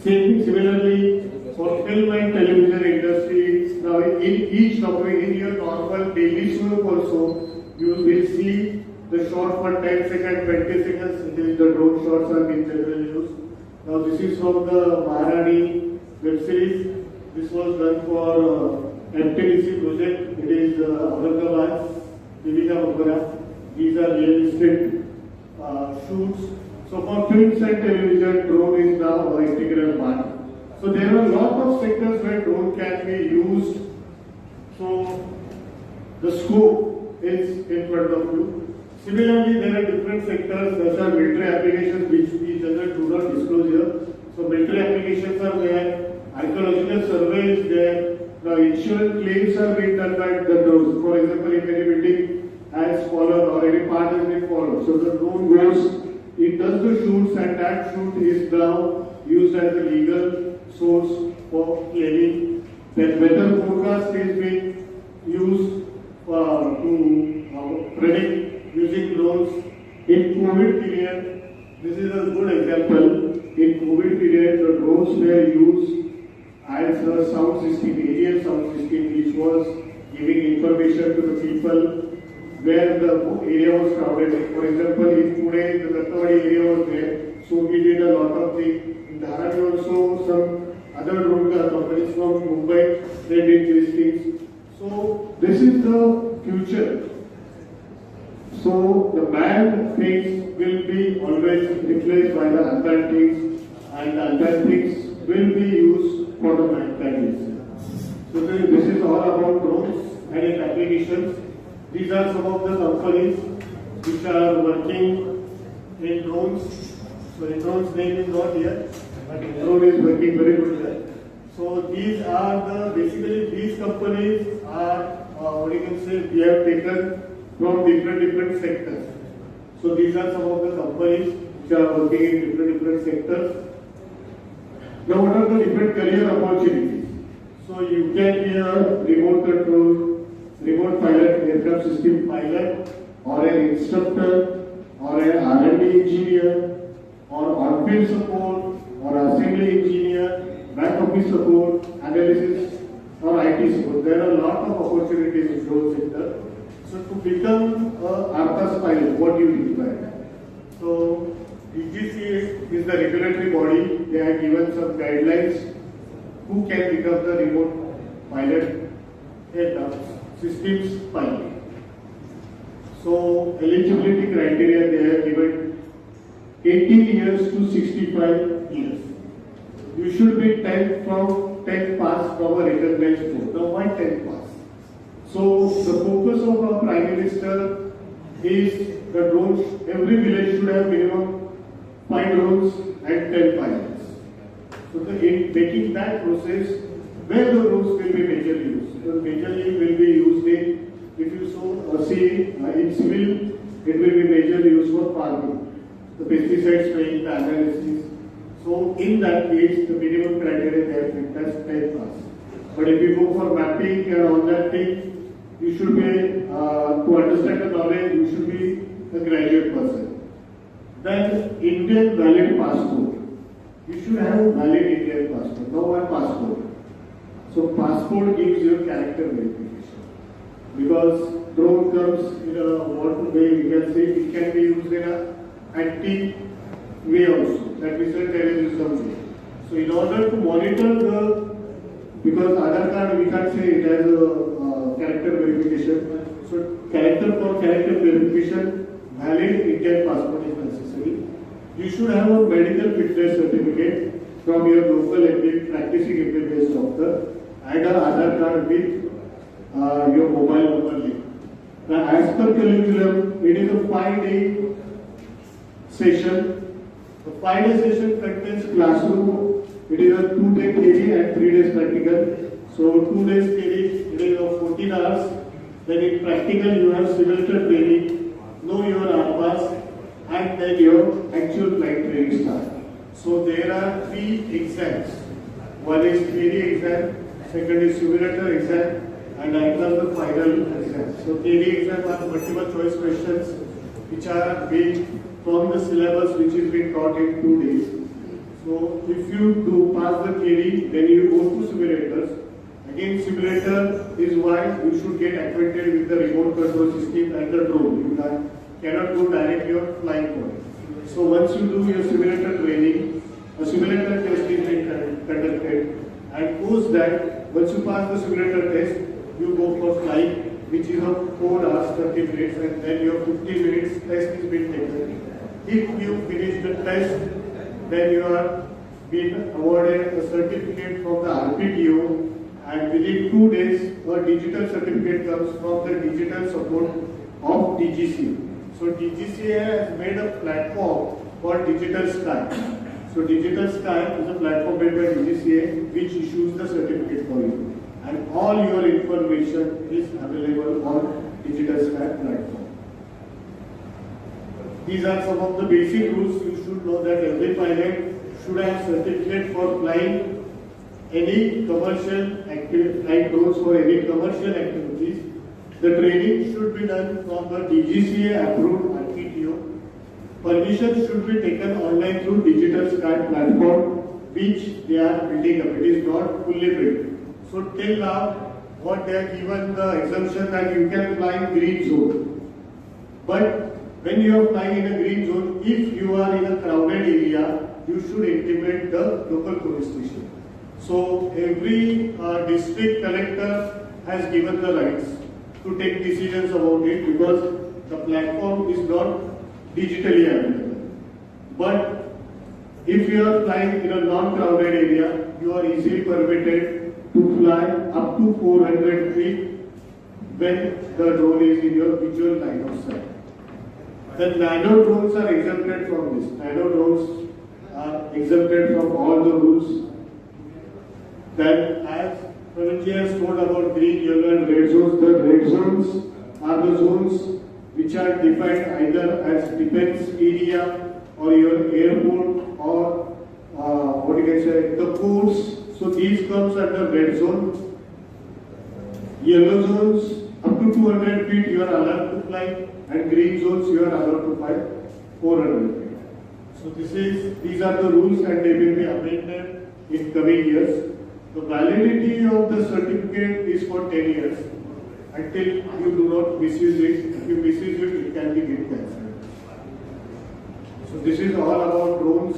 Similarly, for film and television industry, now in each document, in your normal daily soap also, you will see the short for 10 seconds, 20 seconds, the drone shots are being generally used. Now this is from the Maharani web series. This was done for MTDC project. It is Aurangabad, Devika Mukara. These are realistic shoots. So for films and television, drone is now an integral part. So there are a lot of sectors where drone can be used. So the scope is in front of you. Similarly, there are different sectors such as military applications which we generally do not disclose here. So military applications are there, archaeological survey is there, now insurance claims are being done by the drones. For example, if any building has fallen or any part has been fallen, so the drone goes, it does the shoots and that shoot is now used as a legal source for claiming. Then weather forecast is being used to predict using drones. In COVID period, this is a good example. In COVID period, the drones were used as a sound system, aerial sound system, which was giving information to the people where the area was crowded. For example, in Pune, the Dattawadi area was there, so we did a lot of things. In Dharavi also, some other drone companies from Mumbai, they did these things. So this is the future. So the manned things will be always replaced by the unmanned things, and the unmanned things will be used for the manned things. So this is all about drones and its applications. These are some of the companies which are working in drones. So in drones name is not here, but in drone is working very good here. So these are basically these companies are what you can say we have taken from different sectors. So these are some of the companies which are working in different sectors. Now what are the different career opportunities? So you can be a remote control, remote pilot, aircraft system pilot, or an instructor, or an R&D engineer, or on-field support, or assembly engineer, back office support, analysis, or IT support. There are a lot of opportunities in drone sector. So to become a ARPAS pilot, what do you require? So DGCA is the regulatory body. They have given some guidelines who can become the remote pilot aircraft systems pilot. So eligibility criteria they have given 18 years to 65 years. You should be 10 pass from a recognized board. Now why 10 pass? So the focus of our Prime Minister is the drones. Every village should have minimum 5 drones and 10 pilots. So in making that process, where the drones will be majorly used? So majorly will be used in, if you see in civil, it will be majorly used for farming. The pesticide spraying, the analysis. So in that case, the minimum criteria they have picked as 10 pass. But if you go for mapping and all that thing, you should be, to understand the knowledge, you should be a graduate person. Then Indian valid passport. You should have a valid Indian passport. Now what passport? So passport gives you character verification. Because drone comes in a what way we can say it can be used in a anti way also. That we say terrorism way. So in order to monitor because Aadhaar card we can't say it as a character verification. So for character verification, valid Indian passport is necessary. You should have a medical fitness certificate from your local practicing MBBS doctor and an Aadhaar card with your mobile number link. Now, as per curriculum, it is a 5-day session. The 5-day session contains classroom. It is a 2-day theory and 3 days practical. So 2 days theory, it is of 14 hours. Then in practical, you have simulator training, know your RPAS, and then your actual flight training start. So there are 3 exams. One is theory exam, second is simulator exam, and after the final exam. So theory exam are multiple choice questions which are being from the syllabus which is being taught in 2 days. So if you do pass the theory, then you go to simulators. Again, simulator is why you should get acquainted with the remote control system and the drone. You cannot go directly on flying point. So once you do your simulator training, a simulator test is being conducted, and post that, once you pass the simulator test, you go for flying, which is of 4 hours 30 minutes, and then your 50 minutes test is being taken. If you finish the test, then you are being awarded a certificate from the RPTO, and within 2 days, a digital certificate comes from the digital support of DGCA. So DGCA has made a platform called Digital Sky. So Digital Sky is a platform made by DGCA which issues the certificate for you. And all your information is available on Digital Sky platform. These are some of the basic rules. You should know that every pilot should have certificate for flying any commercial flight routes for any commercial activities. The training should be done from the DGCA approved RPTO. Permission should be taken online through Digital Sky platform which they are building up. It is not fully built. So till now, what they have given the exemption that you can fly in green zone. But when you are flying in a green zone, if you are in a crowded area, you should intimate the local police station. So every district collector has given the rights to take decisions about it because the platform is not digitally available. But if you are flying in a non-crowded area, you are easily permitted to fly up to 400 feet when the drone is in your visual line of sight. The nano drones are exempted from this. Nano drones are exempted from all the rules. Then, as Pranaji has told about green, yellow and red zones, the red zones are the zones which are defined either as defense area or your airport or what you can say, the ports. So these comes under red zone. Yellow zones up to 200 feet you are allowed to fly, and green zones you are allowed to fly 400 feet. So these are the rules, and they will be amended in coming years. The validity of the certificate is for 10 years until you do not misuse it. If you misuse it, it can be get cancelled. So this is all about drones,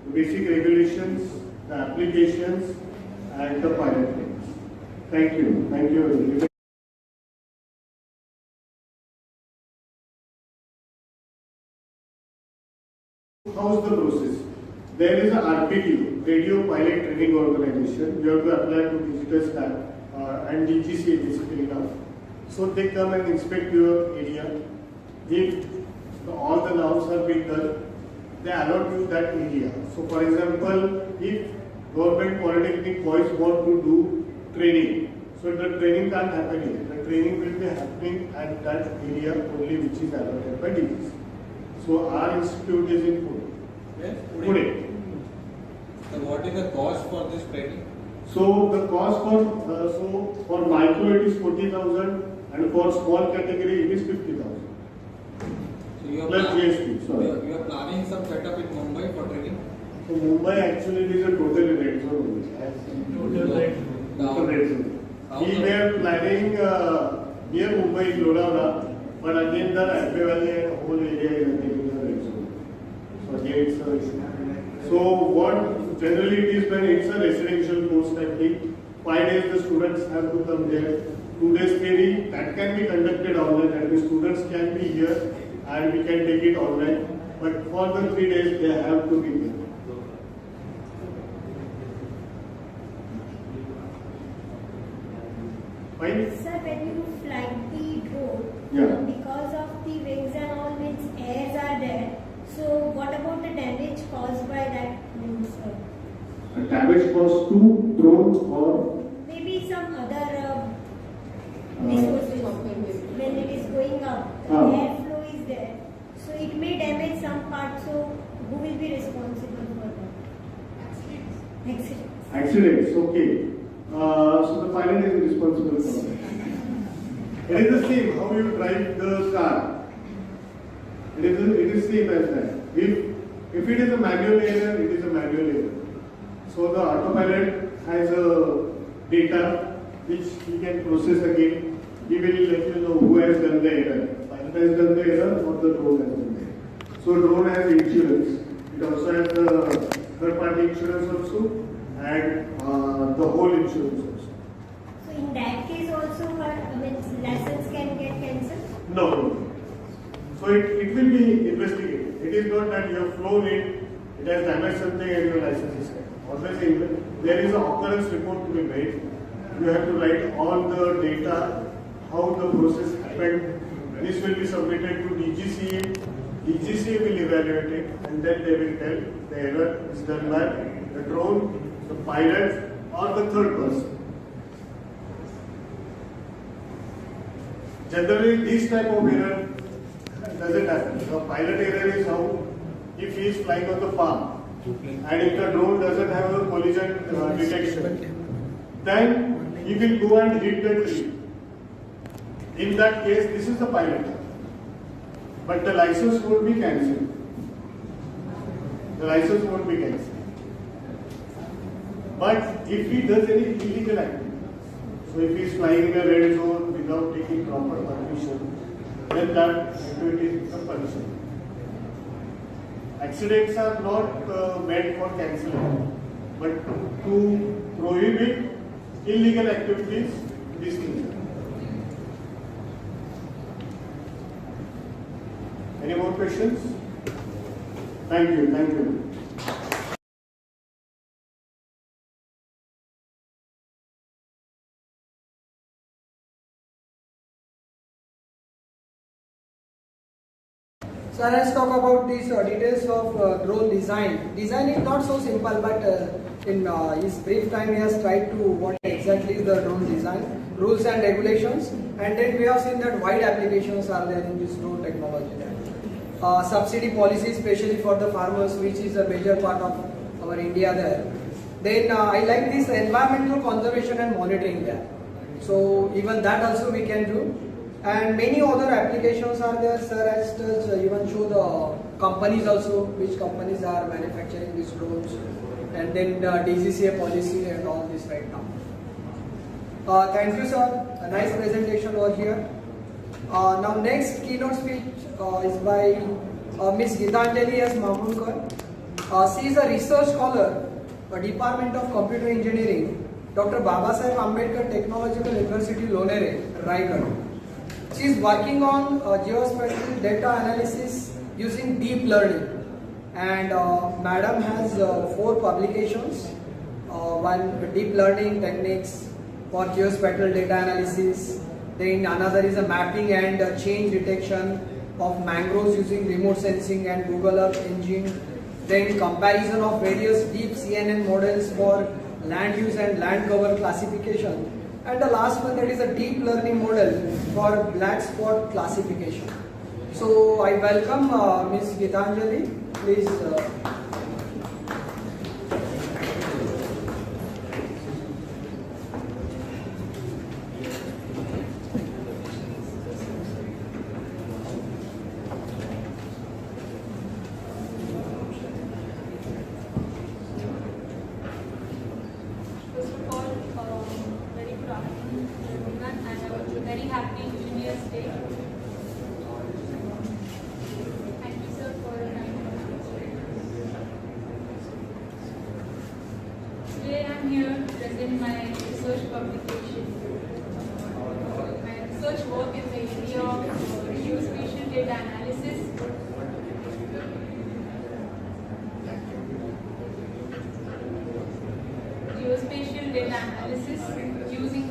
the basic regulations, the applications, and the pilot things. Thank you. Thank you. How is the process? There is a RPTO, Radio Pilot Training Organization. You have to apply to Digital Staff and DGC basically now. So they come and inspect your area. If all the norms are being done, they allot you that area. So for example, if government polytechnic boys want to do training, so the training can't happen here. The training will be happening at that area only which is allotted by DGC. So our institute is in Pune. Yes, Pune. So what is the cost for this training? So the cost for micro it is 40,000 and for small category it is 50,000. So you are Plus GST. Sorry. You are planning some setup in Mumbai for training? So Mumbai actually is a totally red zone. Total red zone. We were planning near Mumbai, Lonavala, but again the Alpe Valley and whole area is again in the red zone. So again it's a issue. So what generally it is when it's a residential course type thing, 5 days the students have to come there, 2 days theory, that can be conducted online, and the students can be here and we can take it online, but for the 3 days they have to be there. Fine? Sir, when you fly the Yeah. drone, because of the wings and all, means airs are there. So what about the damage caused by that wings, sir? A damage caused to drone or Maybe some other disposal when it is going up, the airflow is there. So it may damage some part. So who will be responsible for that? Accidents. accidents, okay. So the pilot is responsible for that. It is the same how you drive the car. It is same as that. If it is a manual error, it is a manual error. So the autopilot has a data which he can process again. He will let you know who has done the error. Pilot has done the error or the drone has done the error. So drone has insurance. It also has the third party insurance also and the whole insurance also. So in that case also, license can get cancelled? No. So it will be investigated. It is not that you have flown it has damaged something and your license is cut. Always there is an occurrence report to be made. You have to write all the data, how the process happened. This will be submitted to DGC. DGC will evaluate it and then they will tell the error is done by the drone, the pilot or the third person. Generally, this type of error doesn't happen. The pilot error is how if he is flying on the farm and if the drone doesn't have a collision detection, then he will go and hit the tree. In that case, this is the pilot. But the license won't be cancelled. The license won't be cancelled. But if he does any illegal activity, so if he is flying in a red zone without taking proper permission, then that activity is punishable. Accidents are not meant for cancelling, but to prohibit illegal activities, these things are. Any more questions? Thank you. So let's talk about these details of drone design. Design is not so simple, but in his brief time he has tried to what exactly is the drone design, rules and regulations, and then we have seen that wide applications are there in this drone technology. Subsidy policy, especially for the farmers, which is a major part of our India there. Then I like this environmental conservation and monitoring there. So even that also we can do. And many other applications are there, sir, as even show the companies also, which companies are manufacturing these drones, and then DGCA policy and all this right now. Thank you, sir. A nice presentation over here. Now next keynote speech is by Ms. Gitanjali S. Mahmunkar. She is a research scholar, Department of Computer Engineering, Dr. Babasaheb Ambedkar Technological University, Lonere, Raigad. She is working on geospatial data analysis using deep learning, and madam has 4 publications. One, deep learning techniques for geospatial data analysis. Then another is a mapping and change detection of mangroves using remote sensing and Google Earth engine. Then comparison of various deep CNN models for land use and land cover classification. And the last one, that is a deep learning model for black spot classification. So I welcome Ms. Gitanjali. Please. Very happy Engineers Day. Thank you, sir, for your time. Today I am here to present my research publication. My research work in the area of geospatial data analysis. Geospatial data analysis using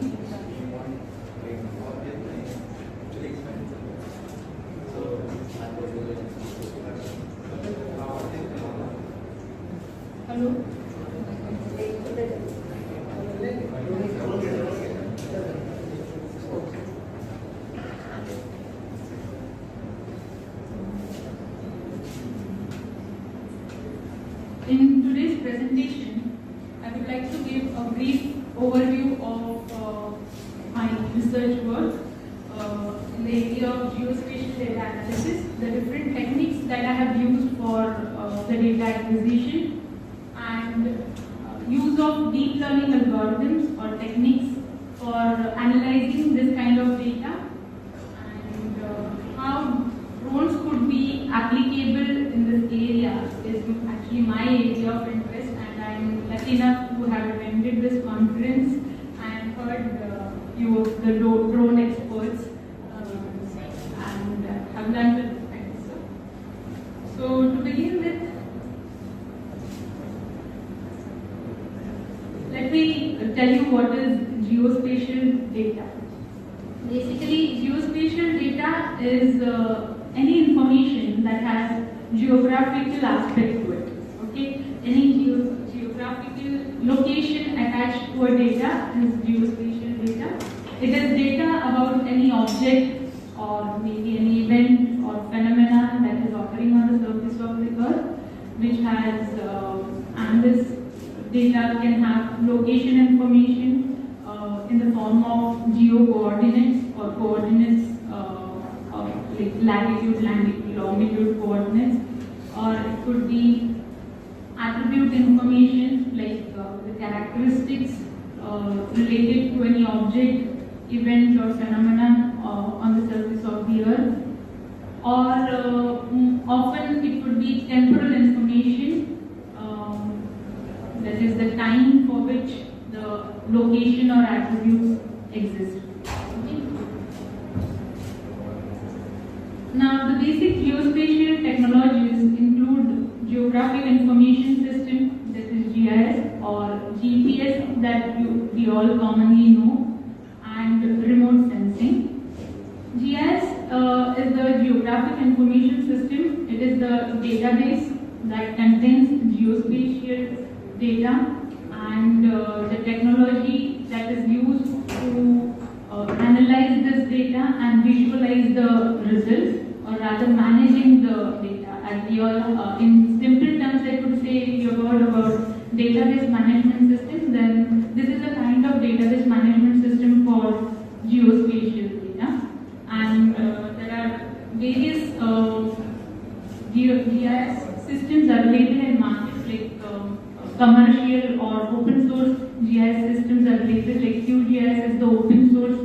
Hello. In today's presentation, I would like to give a brief overview of my research work in the area of geospatial data analysis, the different techniques that I have used for the data acquisition, and use of deep learning algorithms or techniques for analyzing this kind of data, and how drones could be applicable in this area is actually my area of interest, and I am lucky enough to have attended this conference and heard few of the drone experts and have learned a lot. So to begin with, let me tell you what is geospatial data. Basically, geospatial data is any information that has geographical aspect to it. Okay, any geographical location attached to a data is geospatial data. It is data about any object or maybe any event or phenomena that is occurring on the surface of the earth, which has and this data can have location information in the form of geo-coordinates or coordinates like latitude, longitude coordinates, or it could be attribute information like the characteristics related to any object, event or phenomenon on the surface of the earth, or often it could be temporal information, that is the time for which the location or attributes exist. Okay. Now, the basic geospatial technologies include geographic information system, that is GIS, or GPS that we all commonly know, and remote sensing. GIS is the geographic information system it is the database that contains geospatial data and the technology that is used to analyze this data and visualize the results, or rather managing the data. As we all, in simple terms, I could say, if you have heard about database management systems, then this is a kind of database management system for geospatial data. And there are various GIS systems available in markets, like commercial or open source GIS systems available, like QGIS is the open source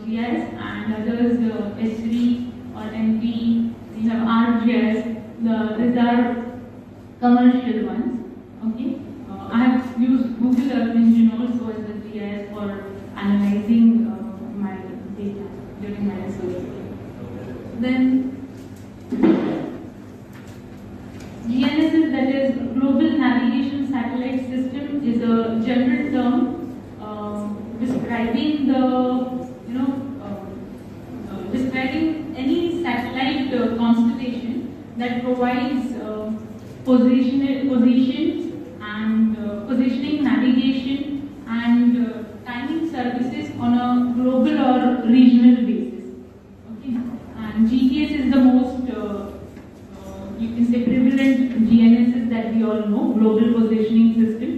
GIS, and others S3 or MP, we have ArcGIS. These are commercial ones. Okay, I have used Google Earth Engine also as a GIS for analyzing my data during my research. Then GNSS, that is Global Navigation Satellite System, is a general term describing the describing any satellite constellation that provides position and positioning, navigation, and timing services on a global or regional basis. Okay, and GPS is the most you can say prevalent GNSS that we all know, Global Positioning System,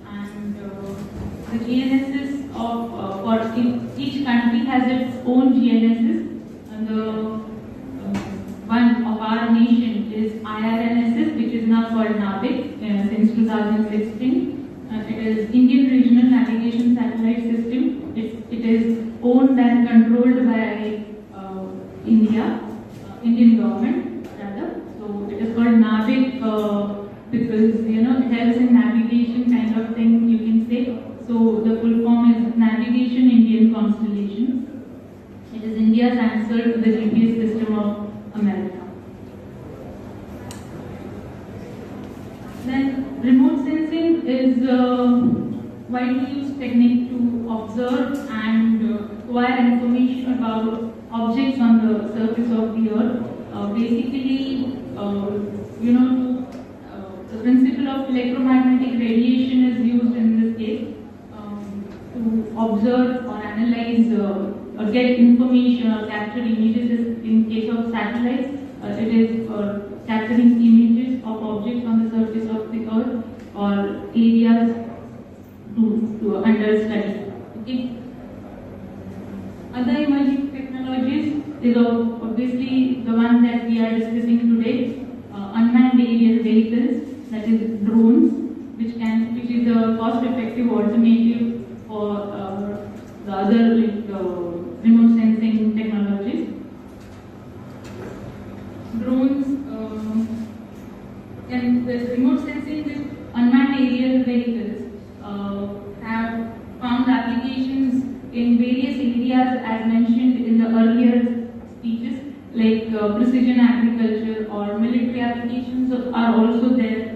and the GNSS of for each country has its own GNSS, and the one of our nation is IRNSS, which is now called NAVIC since 2016. It is Indian Regional Navigation Satellite System. It is owned and controlled by Indian government rather. So it is called NAVIC because it helps in navigation kind of thing, you can say. So the full form is Navigation Indian Constellation. It is India's answer to the GPS system of America. Then remote sensing is a widely used technique to observe and acquire information about objects on the surface of the earth. Basically, the principle of electromagnetic radiation is used in this case to observe or analyze or get information or capture images. In case of satellites, it is for capturing images of objects on the surface of the earth or areas to under study. Okay. Other emerging technologies is obviously the one that we are discussing today, unmanned aerial vehicles, that is drones, which is a cost-effective alternative for the other remote sensing technologies. Drones and the remote sensing with unmanned aerial vehicles have found applications in various areas as mentioned in the earlier speeches, like precision agriculture or military applications are also there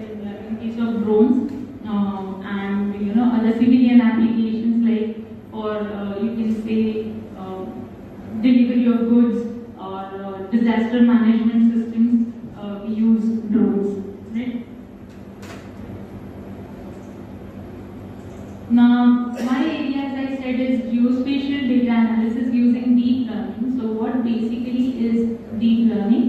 in case of drones, and other civilian applications like for you can say delivery of goods or disaster management systems. We use drones, right? Now, my area, as I said, is geospatial data analysis using deep learning. So, what basically is deep learning?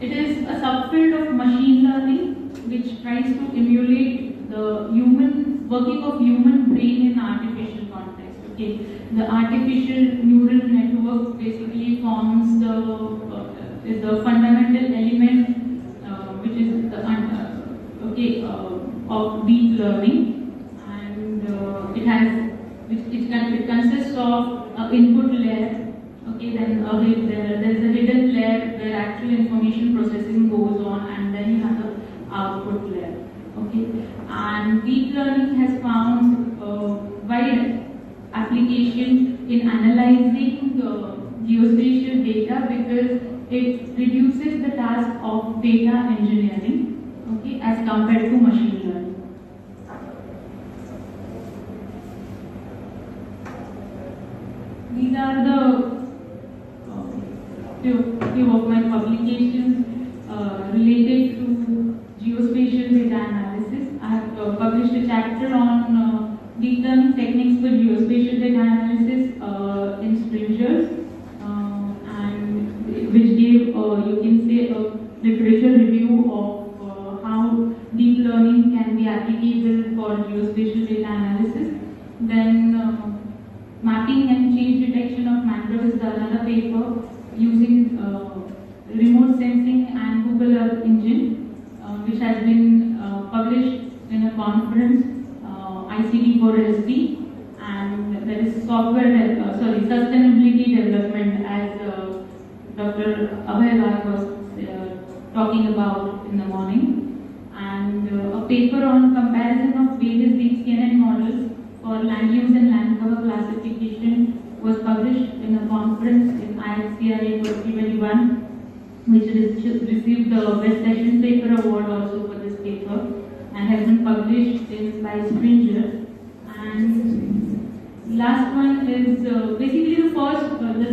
It is a subfield of machine learning which tries to emulate the human working of human brain in artificial context. Okay, the artificial neural network basically forms is the fundamental element which is the of deep learning, and it consists of an input layer. Okay, then there is a hidden layer where actual information processing goes on, and then you have the output layer. Okay, and deep learning has found wide application in analyzing geospatial data because it reduces the task of data engineering, okay, as compared to machine learning. These are the few of my publications. remote sensing and Google Earth engine, which has been published in a conference, ICT for SD, and that is sustainability development, as Dr. Abhay was talking about in the morning, and a paper on comparison of various DTE models for land use and land cover classification was published in a conference in IfqcO31 2021, which received the Best Session Paper Award also for this paper, and has been published by Springer. And last one is basically the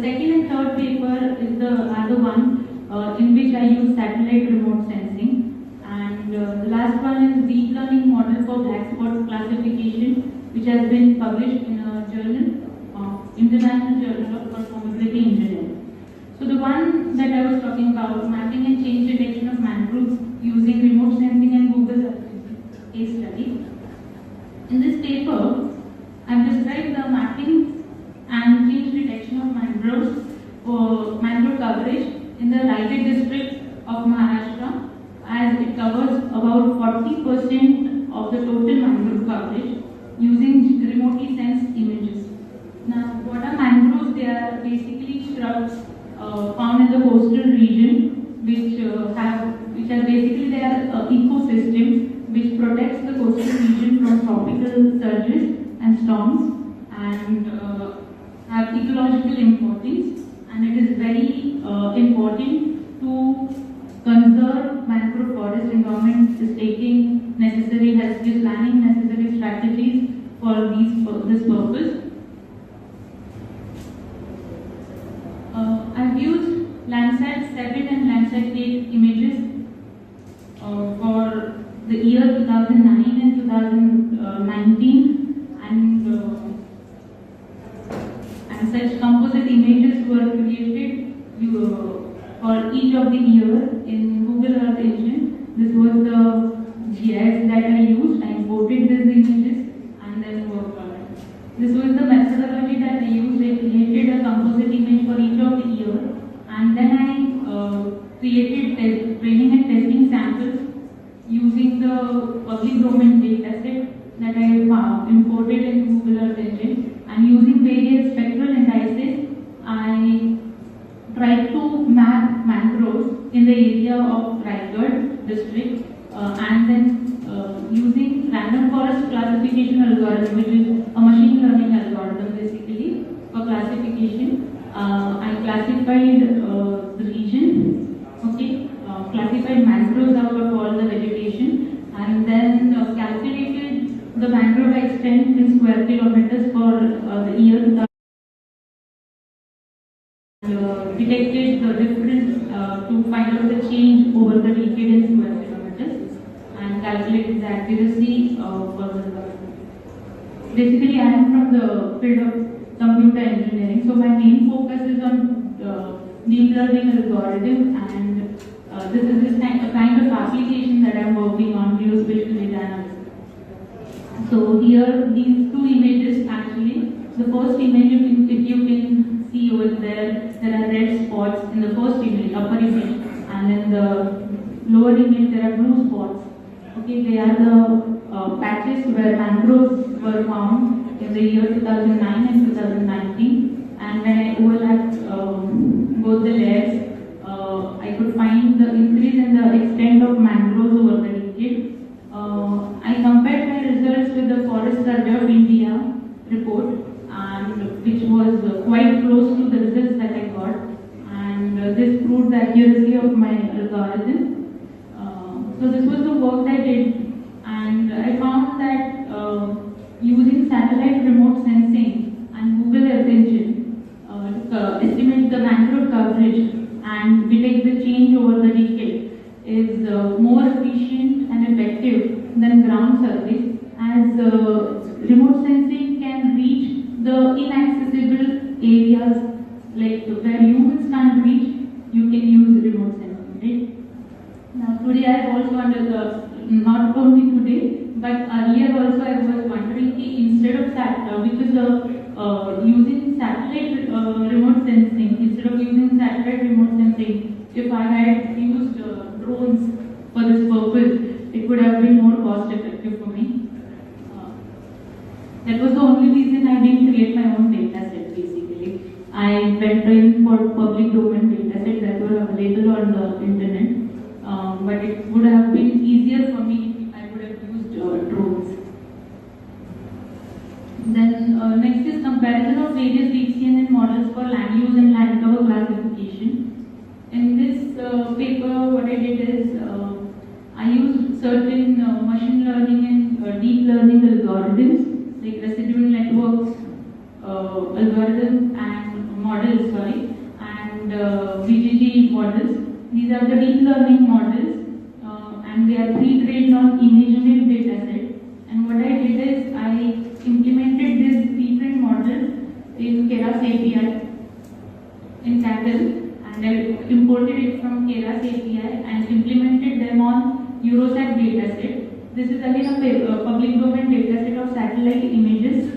second and third paper is the other one in which I use satellite remote sensing, and the last one is deep learning model for black spot classification, which has been published in a journal, International Journal of Performability Engineering. So the one that I was talking about, mapping and change detection of mangroves using remote sensing and Google Earth case study. In this paper, I have described the mapping and change detection of mangroves for mangrove coverage in the Raigad district of Maharashtra, as it covers about 40% of the total mangrove coverage using remotely sensed images. Now, what are mangroves? They are basically shrubs found in the coastal region, which are basically their ecosystem which protects the coastal region from tropical surges and storms, and have ecological importance. And it is very important to conserve mangrove forest, and government is taking necessary, is planning necessary strategies for this purpose. I've used Landsat 7 and Landsat 8 images for the year 2009 and 2019, and such composite images were created for each of the year in Google Earth engine. This was the GIS that I used. I imported these images and then worked on it. This was the methodology that I used. I created a composite image for each of the year, and then I created training and testing samples using the public domain dataset that I imported in Google Earth engine, and using various spectral indices, I tried to map mangroves in the area of Raigad district, and then using random forest classification algorithm, which is a machine learning algorithm basically for classification. I classified the region, classified mangroves out of all the vegetation, and then calculated the mangrove extent in square kilometers for the year 2000. Detected the difference to find out the change over the decade in square kilometers, and calculated the accuracy for the. Basically, I am from the field of computer engineering, so my main focus is on deep learning algorithm, and this is a kind of application that I am working on, geospatial data analysis. So here, these two images actually. The first image, if you can see over there are red spots in the first image, upper image, and in the lower image there are blue spots. Okay, they are the patches where mangroves were found in the year 2009 and 2019. And when I overlapped both the layers, I could find the increase in the extent of mangroves over the decade. I compared my results with the Forest Survey of India report, and which was quite close to the results that I got, and this proved the accuracy of my algorithm. So this was the work I did, and I found that using satellite remote sensing and Google Earth engine to estimate the mangrove coverage and detect the change over the decade is more efficient and effective than ground survey, as remote sensing can reach the inaccessible areas, like where humans can't reach. You can use remote sensing, right? Now today I have also not only today but earlier also I was wondering instead of using satellite remote sensing, instead of using satellite remote sensing, if I had had used drones for this purpose, it would have been more cost effective for me. That was the only reason I didn't create my own data set basically. I went in for public domain data sets that were available on the internet. But it would have been easier for me if I would have used drones. Then next is comparison of various deep CNN models for land use and land cover classification. In this paper, what I did is I used certain machine learning and deep learning algorithms like residual networks, algorithms and models, and VGG models. These are the deep learning models, and they are pre-trained on image-based data set. And what I did is I implemented this pre-trained model in Keras API in cattle, and I imported it from Keras API and implemented them on Eurosat dataset. This is again a public domain dataset of satellite images,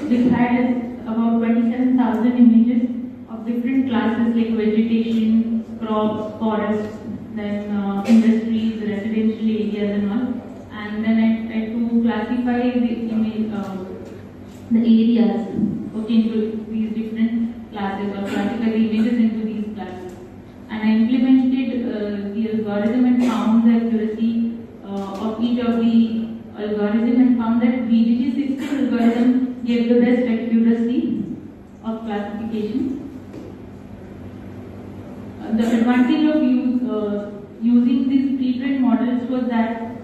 which had about 27,000 images of different classes like vegetation, crops, forests, then industries, residential areas and all. And then I tried to classify the image, the areas, okay, into these different classes, or classify the images into these classes. And I implemented the algorithm and found the accuracy of each of the algorithm, and found that VGG 16 algorithm gave the best accuracy of classification. The advantage of using these pre-trained models was that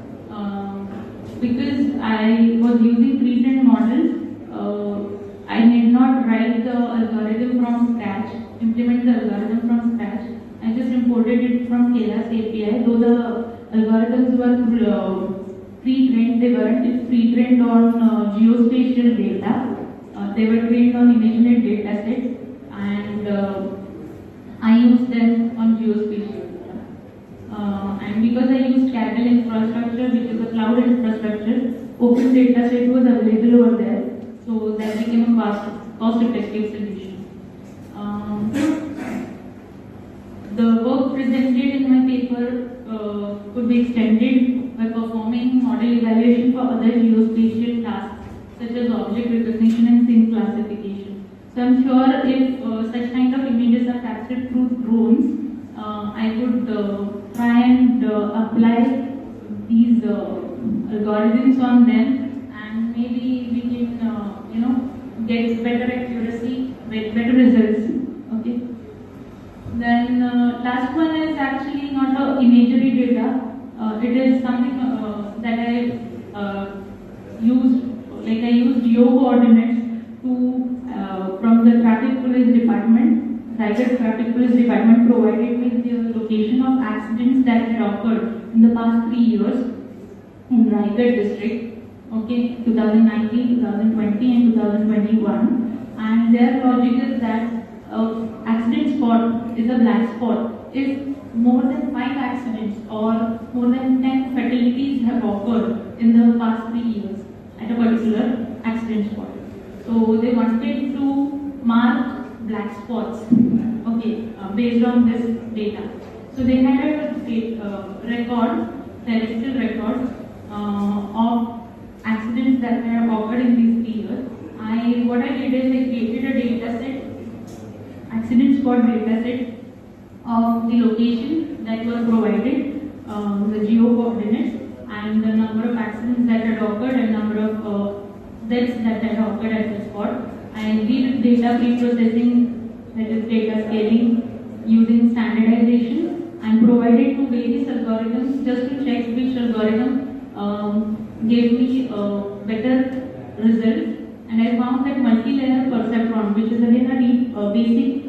because I was using pre-trained models, I need not write the algorithm from scratch, implement the algorithm from scratch. I just imported it from Keras API. Though the algorithms were pre-trained, they weren't pre-trained on geospatial data. They were trained on ImageNet dataset, and I used them on geospatial data. And because I used cattle infrastructure, which is a cloud infrastructure, open dataset was available over there, so that became a cost-effective solution. The work presented in my paper could be extended by performing model evaluation for other geospatial tasks such as object recognition and scene classification. So I'm sure if such kind of images are captured through drones, I would try and apply these algorithms on them, and maybe we can get better accuracy, better results. Okay. Then last one is actually not a imagery data. It is something that I used, like I used geo coordinates to from the traffic police department. Raigad Traffic Police Department provided me the location of accidents that had occurred in the past 3 years in Raigad district, okay, 2019, 2020 and 2021. And their logic is that accident spot is a black spot if more than 5 accidents or more than 10 fatalities have occurred in the past 3 years at a particular accident spot. So they wanted to mark black spots, okay, based on this data. So they had a record, terrestrial record of accidents that have occurred in these 3 years. What I did is I created a data set, accident spot data set of the location that were provided, the geo coordinates, and the number of accidents that had occurred and number of deaths that had occurred at the spot. I did data pre-processing, that is data scaling, using standardization, and provided to various algorithms just to check which algorithm gave me better results. And I found that multi-layer perceptron, which is again a basic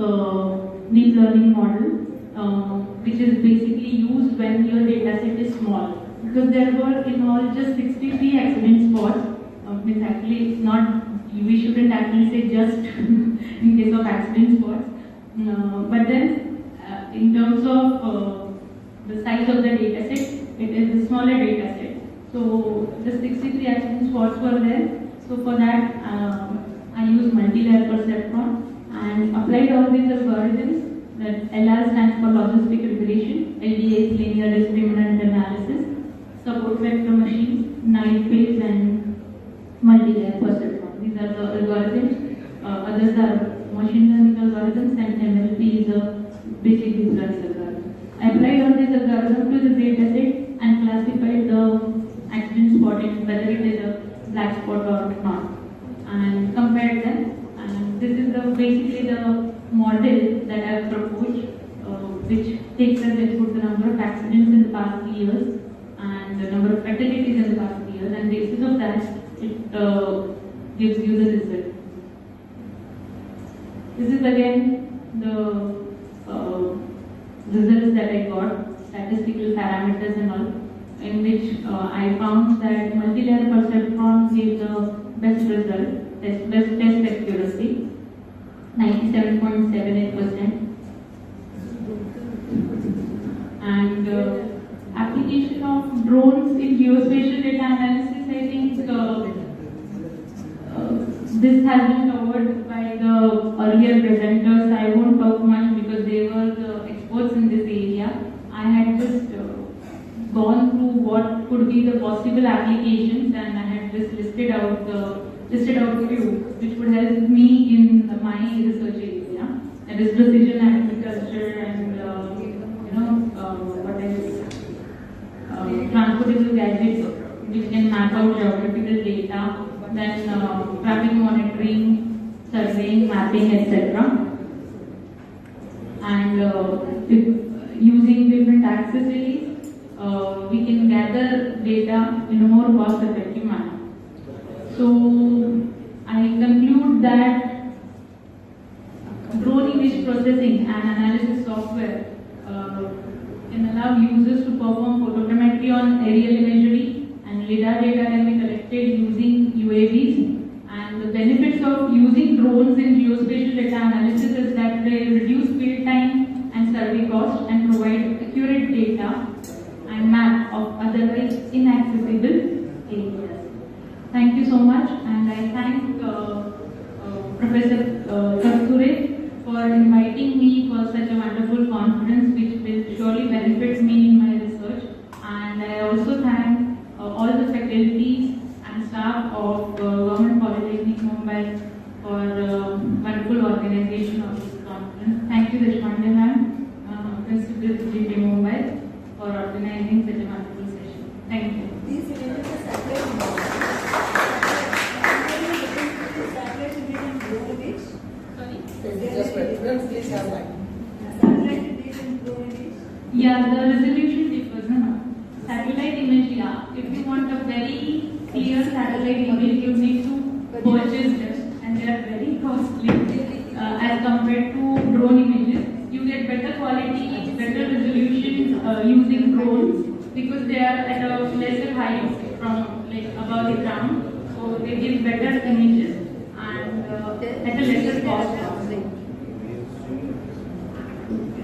deep learning model, which is basically used when your data set is small. Because there were in all just 63 accident spots, means actually it's not, we shouldn't actually say just in case of accident spots. But then in terms of the size of the data set, it is a smaller data set. So the 63 accident spots were there. So for that, I used multi-layer perceptron and applied all these algorithms That LR stands for logistic regression, LDA is linear discriminant analysis, support vector machines, night phase, and multi-layer perceptron. These are the algorithms. Others are machine learning algorithms, and MLP is a basic inference algorithm. I applied all these algorithms to the data set and classified the accident spotting, whether it is a black spot or not, and compared them. And this is basically the model that I have proposed, which takes as input the number of accidents in the past 3 years and the number of fatalities in the past 3 years, and basis of that, it gives you the result. This is again the results that I got, statistical parameters and all, in which I found that multi-layer perceptron gave the best result, best test accuracy, 97.78%. And application of drones in geospatial data analysis, I think this has been covered by the earlier presenters. I won't talk much because they were the experts in this area. I had just gone through what could be the possible applications, and I had just listed out few which would help me in my research area, that is precision agriculture and transportable gadgets which can map out geographical data, then traffic monitoring, surveying, mapping, etc. And using different accessories, we can gather data in a more cost-effective manner. So I conclude that drone image processing and analysis software can allow users to perform photogrammetry on aerial imagery, and LiDAR data can be collected using UAVs. And the benefits of using drones in geospatial data analysis is that they reduce field time and survey cost and provide accurate data and map of otherwise inaccessible areas. Thank you so much, and I thank Professor Kasture for inviting me for such a wonderful conference, which will surely benefit me in my research. And I also thank all the faculties and staff of Government Polytechnic Mumbai for wonderful organization of this conference. Thank you, Deshpande ma'am, Principal DTE Mumbai, for organizing such a wonderful session. Thank you. These images are satellite image and drone image. Sorry? Just wait. Please have mic. Satellite image and drone image. Yeah, the resolution differs, no? Satellite image, yeah. If you want a very clear satellite image, you need to purchase them, and they are very costly as compared to drone images. You get better quality, better resolution using drones because they are at a lesser height from above the ground, so they give better images and at a lesser cost.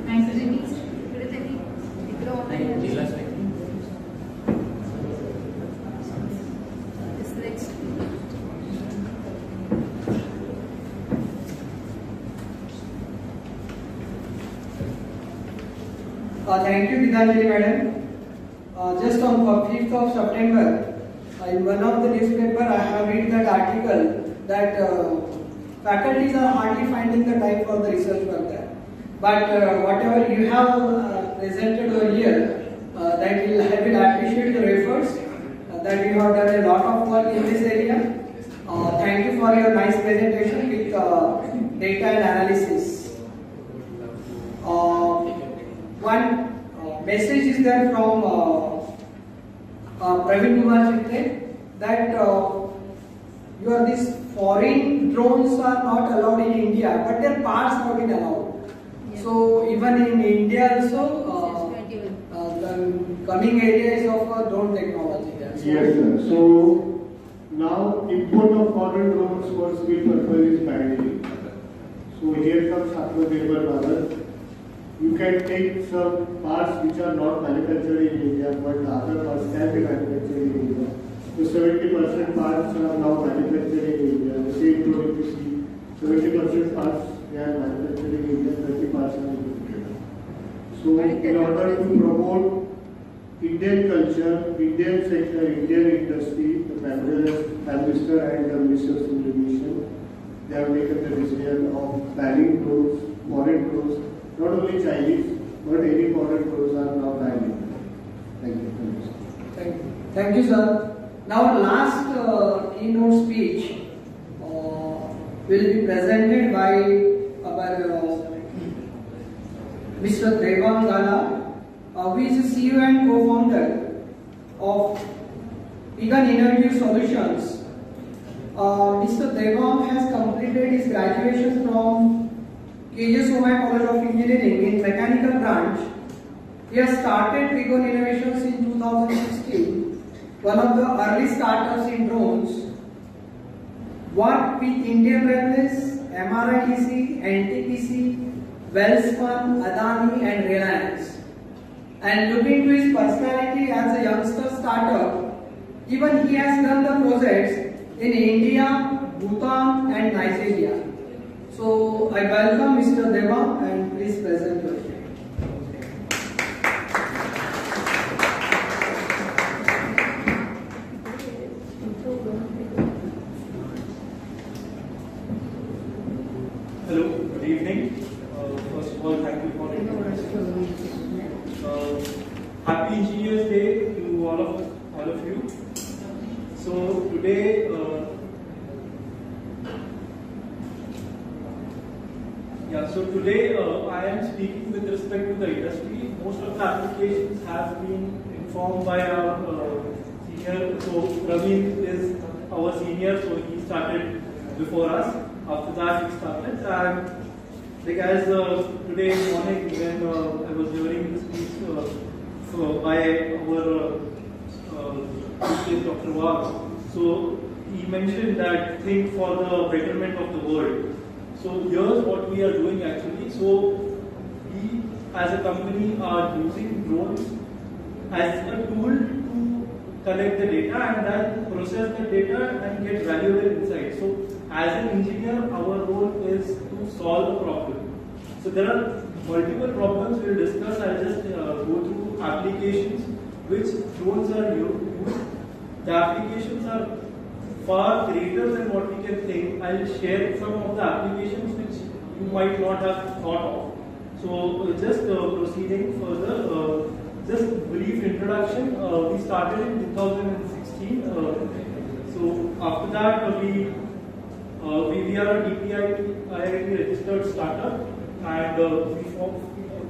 Thank you. Thank you, Vidhanjali madam. Just on 5th of September, in one of the newspaper, I have read that article that faculties are hardly finding the time for the research work there. But whatever you have presented over here, that I will appreciate your efforts. That you have done a lot of work in this area. Thank you for your nice presentation with data and analysis. One message is there from Praveen Kumar Chitte that these foreign drones are not allowed in India, but their parts have been allowed. Yeah. So even in India also, the coming areas of drone technology. So yes, sir. So now import of foreign drones for skill purpose is banned. So here comes Atmanirbhar Bharat. You can take some parts which are not manufactured in India, but the other parts can be manufactured in India. So 70% parts are now manufactured in India. The same drone if you see, 70% parts they are manufactured in India, 30 parts are in India. So in order to promote Indian culture, Indian sector, Indian industry, the Prime Minister and the Minister of Education, they have taken the decision of banning drones, foreign drones, not only Chinese, but any foreign drones are now banned. Thank you. Thank you. Thank you, sir. Now, last keynote speech will be presented by our Mr. Devang Gala, who is CEO and co-founder of Egan Innovative Solutions. Mr. Devang has completed his graduation from KJ Somai College of Engineering in Mechanical Branch. He has started Egan Innovations in 2016, one of the early startups in drones. Worked with Indian Railways, MRITC, NTPC, Welspun, Adani and Reliance. And looking to his personality as a youngster startup, even he has done the projects in India, Bhutan and Nigeria. So I welcome Mr. Deva and please present your statement. Hello, good evening. First of all, thank you for inviting us. Happy Engineers Day to all of you. So today, I am speaking with respect to the industry. Most of the applications have been informed by our senior. So Praveen is our senior, so he started before us. After that, we started, and as today morning when I was hearing the speech by our Dr. Wag, so he mentioned that think for the betterment of the world. So here's what we are doing actually. So we as a company are using drones as a tool to collect the data and then process the data and get valuable insights. So as an engineer, our role is to solve a problem. So there are multiple problems we'll discuss. I'll just go through applications which drones are used. The applications are far greater than what we can think. I'll share some of the applications which you might not have thought of. So just proceeding further, just brief introduction. We started in 2016. So after that, we are a DTE registered startup, and we formed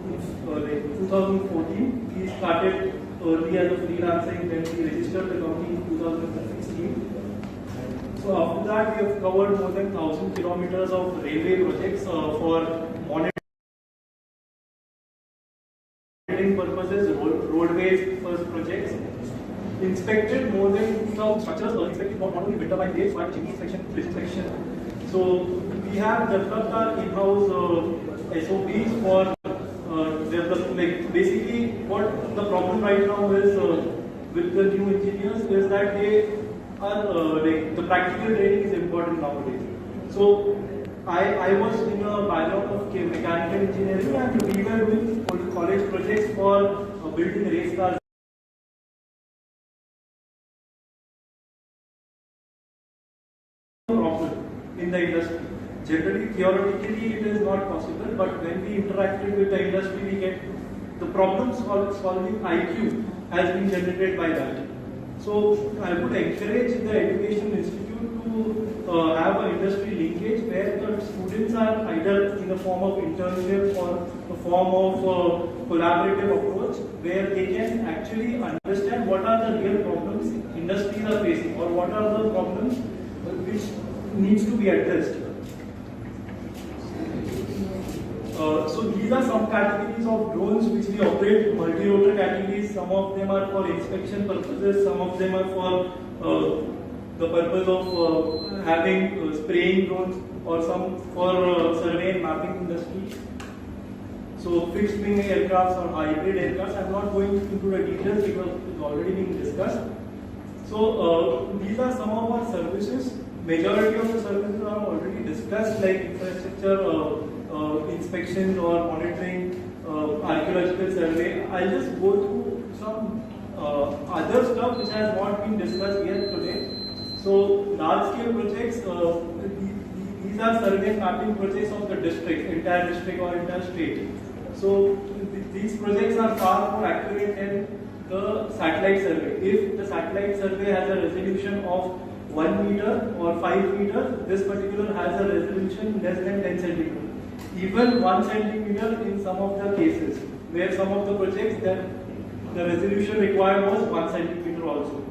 in 2014. We started early as a freelancing, then we registered the company in 2016. So after that, we have covered more than 1,000 kilometers of railway projects for monitoring purposes, roadways first projects. Inspected more than 2,000 structures, inspected not only winter by days, but chimney inspection, bridge inspection. So we have developed our in-house SOPs for basically what the problem right now is with the new engineers is that they are the practical training is important nowadays. So I was in a background of mechanical engineering, and we were doing college projects for building race cars. In the industry. Generally, theoretically, it is not possible, but when we interacted with the industry, we get the problem solving IQ has been generated by that. So, I would encourage the Education Institute to have an industry linkage where the students are either in the form of internship or the form of collaborative approach, where they can actually understand what are the real problems industries are facing, or what are the problems which needs to be addressed. So these are some categories of drones which we operate, multi-rotor categories. Some of them are for inspection purposes, some of them are for the purpose of having spraying drones, or some for survey and mapping industry. So fixed wing aircrafts or hybrid aircrafts. I'm not going into the details because it's already been discussed. So these are some of our services. Majority of the services are already discussed, like infrastructure inspections or monitoring, archaeological survey. I'll just go through some other stuff which has not been discussed here today. So large scale projects, these are survey mapping projects of the district, entire district or entire state. So these projects are far more accurate than the satellite survey. If the satellite survey has a resolution of 1 meter or 5 meters, this particular has a resolution less than 10 centimeters. Even 1 centimeter in some of the cases, where some of the projects that the resolution required was 1 centimeter also.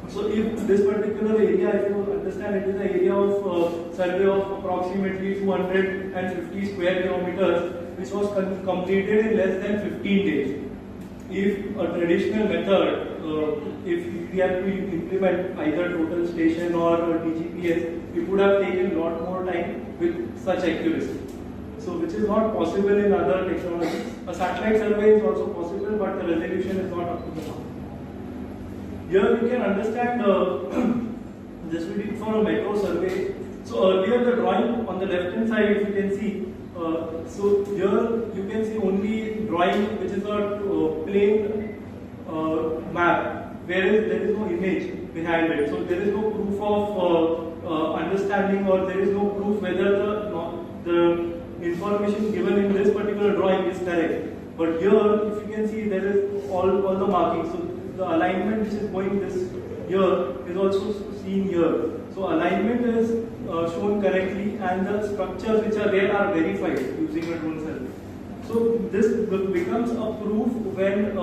So if this particular area, if you understand, it is an area of survey of approximately 250 square kilometers, which was completed in less than 15 days. If a traditional method, if we have to implement either total station or DGPS, it would have taken a lot more time with such accuracy. So which is not possible in other technologies. A satellite survey is also possible, but the resolution is not up to the mark. Here you can understand this will be for a metro survey. So earlier the drawing on the left hand side, if you can see, so here you can see only drawing which is a plain map, whereas there is no image behind it. So there is no proof of understanding, or there is no proof whether the information given in this particular drawing is correct. But here, if you can see, there is all the markings. So the alignment which is going this here is also seen here. So alignment is shown correctly, and the structures which are there are verified using a drone survey. So this becomes a proof when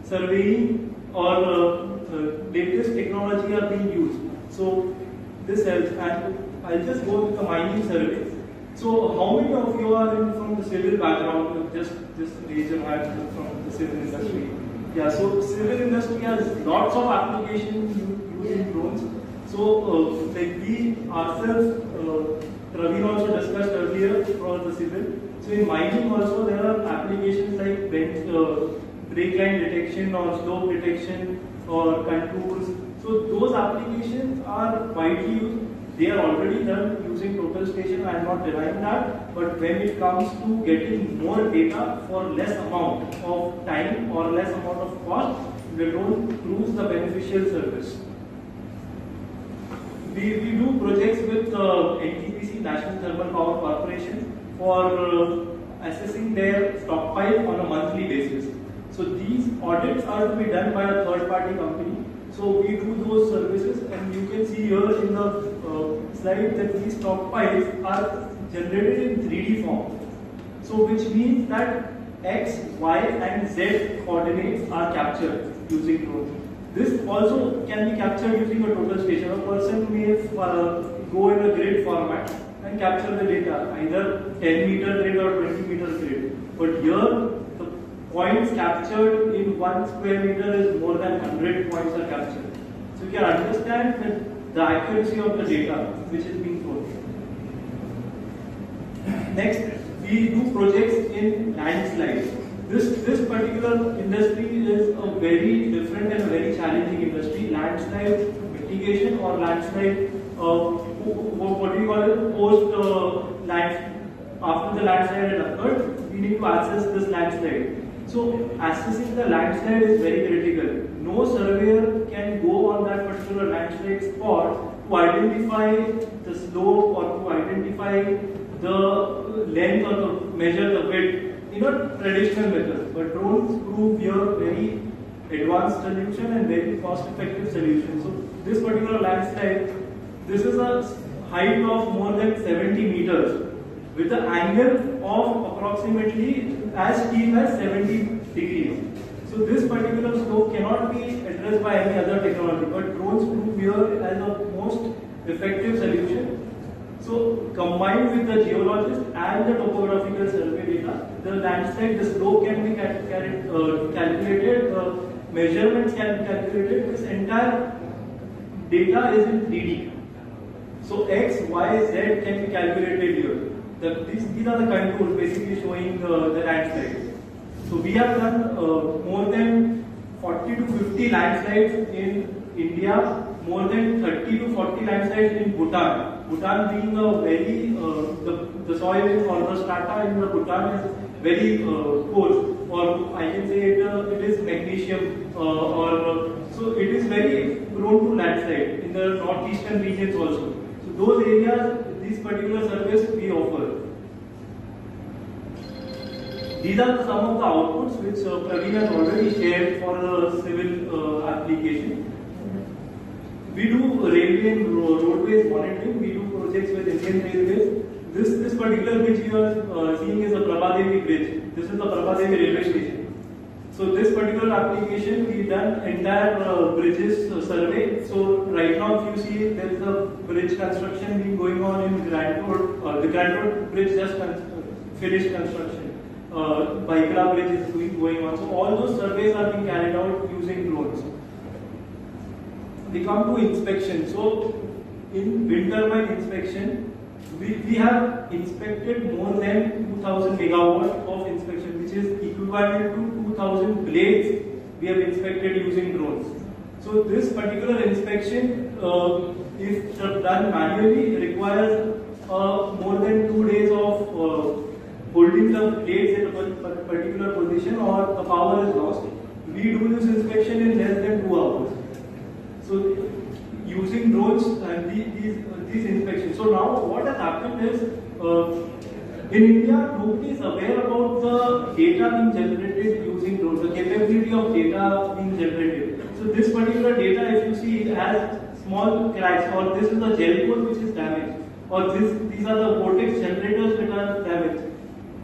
surveying or latest technology are being used. So this helps, and I'll just go with the mining survey. So how many of you are from the civil background? Just raise your hand from the civil industry. Yeah, so civil industry has lots of applications using drones. So like we ourselves, Praveen also discussed earlier for the civil. So in mining also there are applications like brake line detection or slope detection or contours. So those applications are widely used. They are already done using total station. I am not denying that. But when it comes to getting more data for less amount of time or less amount of cost, the drone proves the beneficial service. We do projects with NTPC, National Thermal Power Corporation, for assessing their stockpile on a monthly basis. So these audits are to be done by a third-party company. So we do those services, and you can see here in the slide that these stockpiles are generated in 3D form. So which means that X, Y and Z coordinates are captured using drones. This also can be captured using a total station. A person may go in a grid format and capture the data, either 10 meter grid or 20 meter grid. But here the points captured in 1 square meter is more than 100 points are captured. So you can understand that the accuracy of the data which is being thrown. Next, we do projects in landslides. This particular industry is a very different and a very challenging industry. Landslide mitigation or landslide, what do you call it? Post after the landslide has occurred, we need to access this landslide. So assessing the landslide is very critical. No surveyor can go on that particular landslide spot to identify the slope or to identify the length or to measure the width in a traditional method. But drones prove here very advanced solution and very cost-effective solution. So this particular landslide, this is a height of more than 70 meters with an angle of approximately as steep as 70 degrees. So this particular slope cannot be addressed by any other technology, but drones prove here as a most effective solution. So combined with the geologist and the topographical survey data, the landslide, the slope can be calculated, measurements can be calculated. This entire data is in 3D. So X, Y, Z can be calculated here. These are the contours basically showing the landslides. So we have done more than 40 to 50 landslides in India, more than 30 to 40 landslides in Bhutan. Bhutan being a very, the soil or the strata in the Bhutan is very coarse, or I can say it is magnesium, so it is very prone to landslide in the northeastern regions also. So those areas, this particular service we offer. These are some of the outputs which Praveen has already shared for the civil application. We do railway and roadways monitoring. We do projects with Indian Railways. This particular bridge you are seeing is the Prabhadevi bridge. This is the Prabhadevi railway station. So this particular application we done entire bridges survey. So right now if you see there is a bridge construction being going on in Grand Road. The Grand Road bridge just finished construction. VEHICLEUAV bridge is going on. So all those surveys are being carried out using drones. We come to inspection. So in wind turbine inspection, we have inspected more than 2000 megawatts of inspection, which is equivalent to 2000 blades we have inspected using drones. So this particular inspection, if done manually, requires more than 2 days of holding the blades in a particular position, or the power is lost. We do this inspection in less than 2 hours. So using drones and these inspections. So now what has happened is, in India, nobody is aware about the data being generated using drones, the capability of data being generated. So this particular data, if you see, it has small cracks, or this is the gel code which is damaged, or these are the vortex generators that are damaged.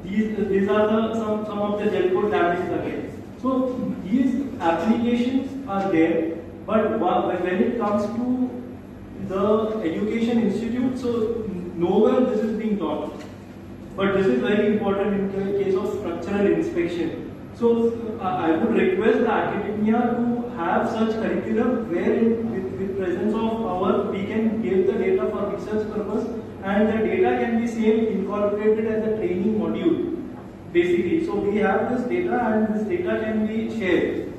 These are some of the gel code damaged again. So these applications are there. But when it comes to the education institute, so nowhere this is being taught. But this is very important in the case of structural inspection. So I would request the academia to have such curriculum where with presence of power we can give the data for research purpose, and the data can be same incorporated as a training module basically. So we have this data and this data can be shared.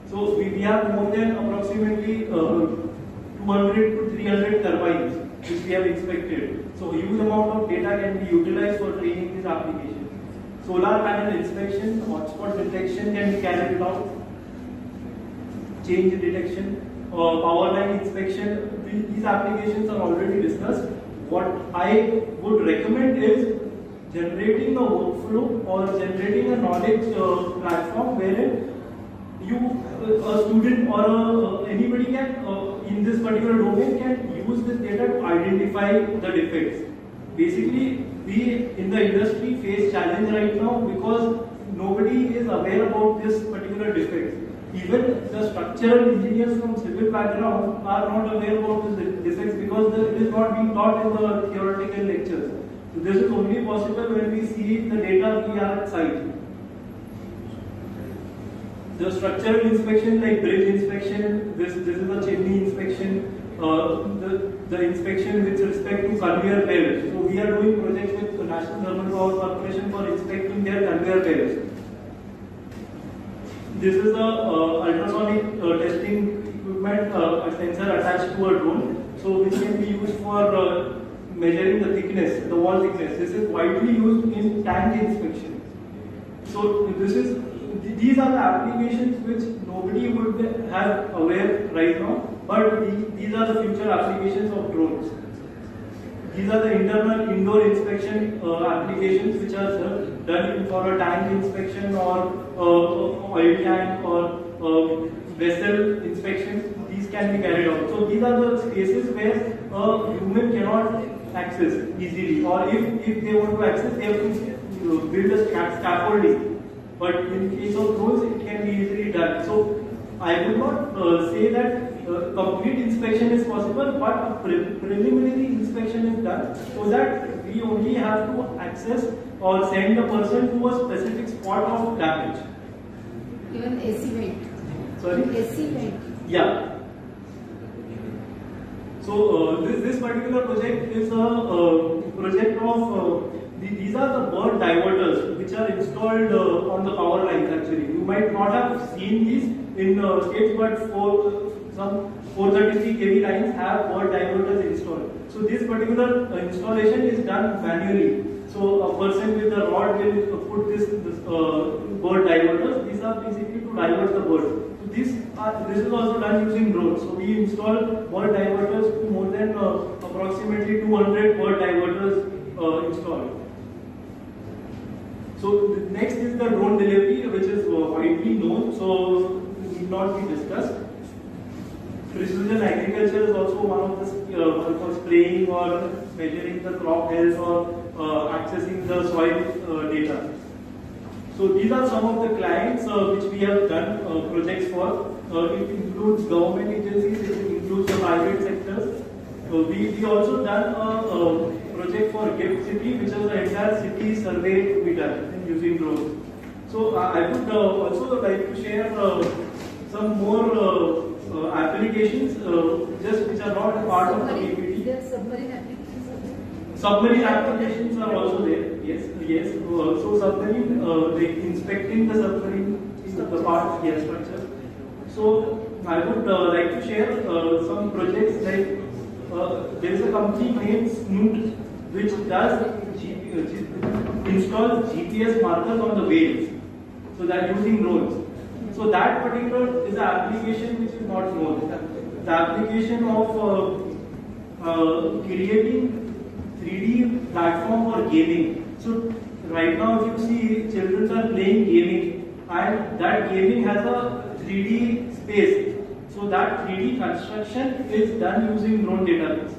So we have more than approximately 200 to 300 turbines which we have inspected. So huge amount of data can be utilized for training this application. Solar panel inspection, hotspot detection can be carried out. Change detection, power line inspection. These applications are already discussed. What I would recommend is generating a workflow or generating a knowledge platform wherein a student or anybody can, in this particular domain, can use this data to identify the defects. Basically, we in the industry face challenge right now because nobody is aware about this particular defects. Even the structural engineers from civil background are not aware about this defects because it is not being taught in the theoretical lectures. So this is only possible when we see the data we are at site. The structural inspection like bridge inspection, this is a chimney inspection, the inspection with respect to conveyor belts. So we are doing projects with the National Thermal Power Corporation for inspecting their conveyor belts. This is the ultrasonic testing equipment, a sensor attached to a drone, so which can be used for measuring the thickness, the wall thickness. This is widely used in tank inspection. So these are the applications which nobody would have aware right now, but these are the future applications of drones. These are the internal indoor inspection applications which are done for a tank inspection or oil tank or vessel inspection. These can be carried out. So these are the spaces where a human cannot access easily, or if they want to access, they have to build a scaffolding. But in case of drones, it can be easily done. So I would not say that complete inspection is possible, but a preliminary inspection is done so that we only have to access or send a person to a specific spot of damage. Even AC vent. Sorry? AC vent. Yeah. So this particular project is a project of these are the bird diverters which are installed on the power lines. Actually, you might not have seen these in states, but some 433 kV lines have bird diverters installed. So this particular installation is done manually. So So a person with a rod will put this bird diverters. These are basically to divert the bird. So this is also done using drones. So we install bird diverters to more than approximately 200 bird diverters installed. So the next is the drone delivery, which is widely known, so need not be discussed. Precision agriculture is also one of the for spraying or measuring the crop health or accessing the soil data. So these are some of the clients which we have done projects for. It includes government agencies, it includes the private sectors. We also done a project for Gift City, which is the entire city survey to be done using drones. So I would also like to share some more applications just which are not a part of the PPT. There are submarine applications. Submarine applications are also there. Yes. So submarine, like inspecting the submarine is the part of structure. So I would like to share some projects like there is a company named Snoot which does install GPS markers on the whales. So they are using drones. So that particular is an application which is not known. The application of creating 3D platform for gaming. So right now if you see children are playing gaming and that gaming has a 3D space. So that 3D construction is done using drone database.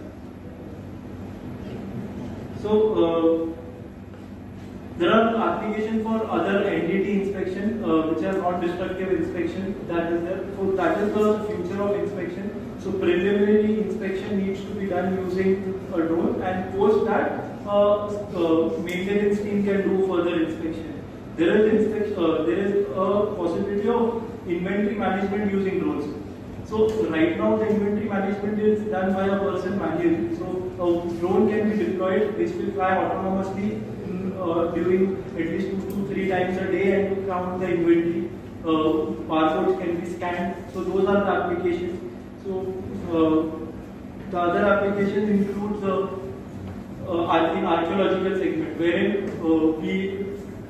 So there are applications for other entity inspection which are non-destructive inspection that is there. So that is the future of inspection. So preliminary inspection needs to be done using a drone, and post that maintenance team can do further inspection. There is a possibility of inventory management using drones. So right now the inventory management is done by a person manually. So a drone can be deployed which will fly autonomously during at least 2 to 3 times a day and to count the inventory. Barcodes can be scanned. So those are the applications. So the other applications include the archaeological segment, wherein we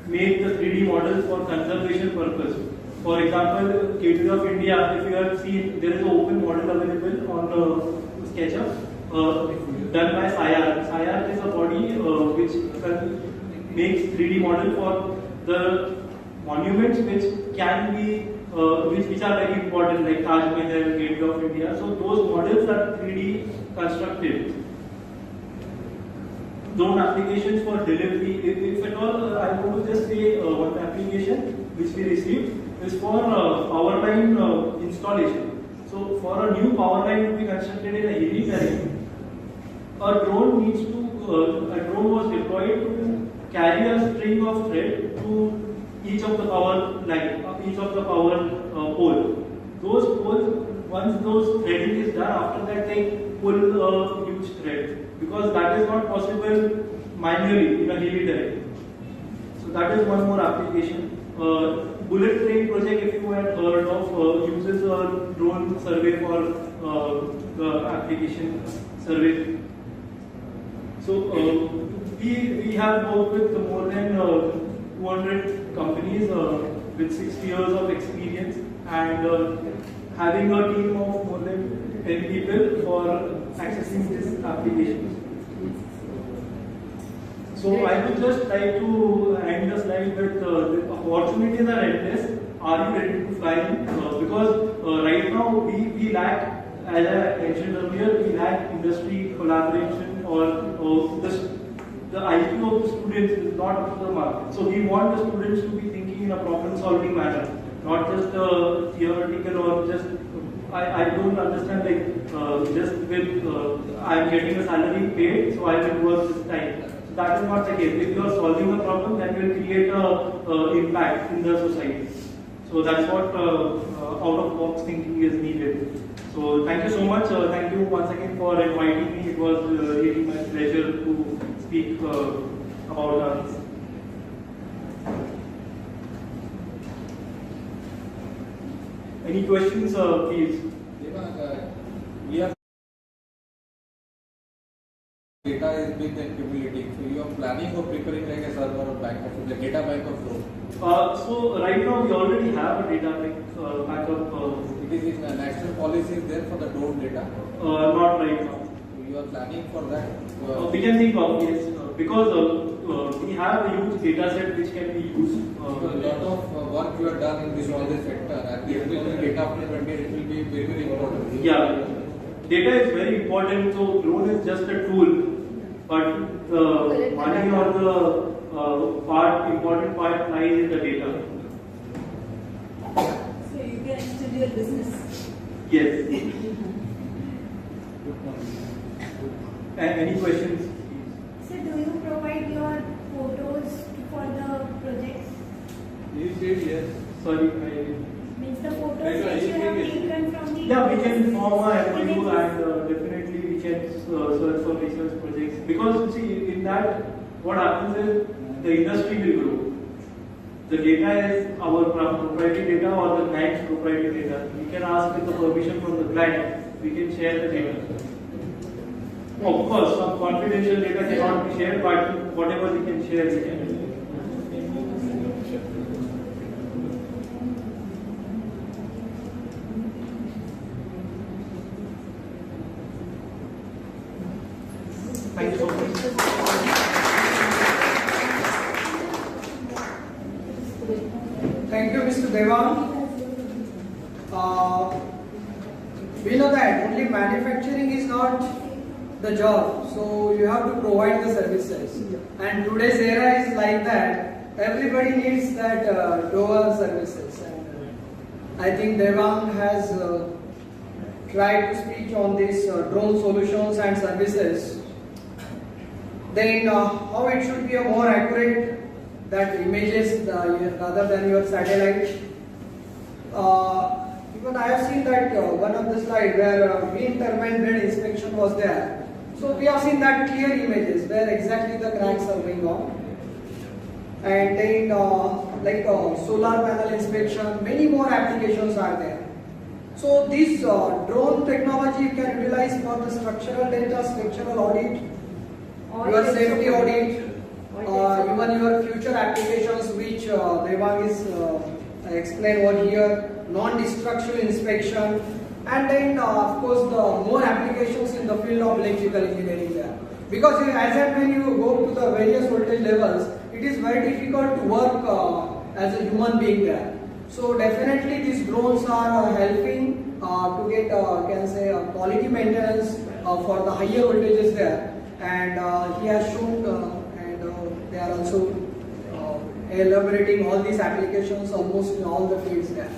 make the 3D models for conservation purpose. For example, Gateway of India, if you have seen, there is an open model available on SketchUp done by SIAR. SIAR is a body which makes 3D model for the monuments which can be, which are very important, like Taj Mahal, Gateway of India. So those models are 3D constructed. Drone applications for delivery. If at all, I want to just say one application which we received is for power line installation. So for a new power line to be constructed in a hilly terrain, a drone needs to, a drone was deployed to carry a string of thread to each of the power line, each of the power pole. Those poles, once those threading is done, after that they pull a huge thread, because that is not possible manually in a hilly terrain. So that is one more application. Bullet train project, if you had heard of, uses a drone survey for the application survey. So we have worked with more than 200 companies with 6 years of experience, and having a team of more than 10 people for accessing this application. So I would just like to end the slide with the opportunities are endless. Are you ready to fly in? Because right now we lack, as I mentioned earlier, we lack industry collaboration, or the IQ of the students is not up to the mark. So we want the students to be thinking in a problem-solving manner, not just theoretical or just. I don't understand, like just with I'm getting a salary paid, so I will work this time. That is not the case. If you are solving a problem, that will create a impact in the society. So that's what out-of-box thinking is needed. So thank you so much. Thank you once again for inviting me. It was really my pleasure to speak about this. Any questions, please? We are data is big and cumulative. So you are planning for preparing like a server or backup, the data bank of drone. So right now we already have a data backup. It is in national policies there for the drone data. Not right now. You are planning for that. We can think of yes, because we have a huge data set which can be used. Because a lot of work you have done in this all this sector, and the data after 20 it will be very very important. Yeah, data is very important. So drone is just a tool, but the money or the important part lies in the data. So you can extend your business. Yes. Any questions? So do you provide your photos for the projects? You said yes. Sorry, Means the photos which you have taken from the... yeah, we can form a MOU and definitely we can search for research projects, because see in that what happens is the industry will grow. The data is our proprietary data or the client's proprietary data. We can ask with the permission from the client, we can share the data. Of course, some confidential data cannot be shared, but whatever we can share, we can. Thank you so much. Thank you, Mr. Devang. We know that only manufacturing is not the job, so you have to provide the services. And today's era is like that. Everybody needs that dual services. And I think Devang has tried to speak on this drone solutions and services. Then how it should be a more accurate that images rather than your satellite. Because I have seen that one of the slide where wind turbine blade inspection was there. So we have seen that clear images where exactly the cracks are going on. And then like solar panel inspection, many more applications are there. So this drone technology you can utilize for the structural data, structural audit, your safety audit, even your future applications which Devang is explained over here, non-destructive inspection, and then of course the more applications in the field of electrical engineering there. Because as and when you go to the various voltage levels, it is very difficult to work as a human being there. So definitely these drones are helping to get can say quality maintenance for the higher voltages there. And he has shown and they are also elaborating all these applications almost in all the fields there.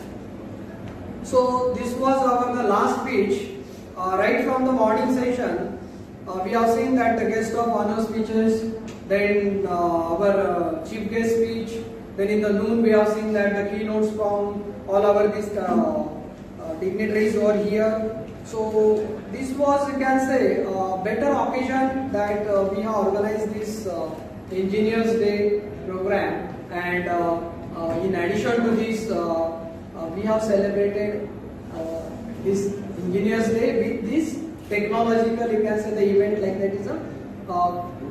So this was our last speech. Right from the morning session, we have seen that the guest of honor speeches, then our chief guest speech, then in the noon we have seen that the keynotes from all our these dignitaries over here. So this was, you can say, a better occasion that we have organized this Engineers Day program, and in addition to this, we have celebrated this Engineers Day with this technological, you can say, the event like that is a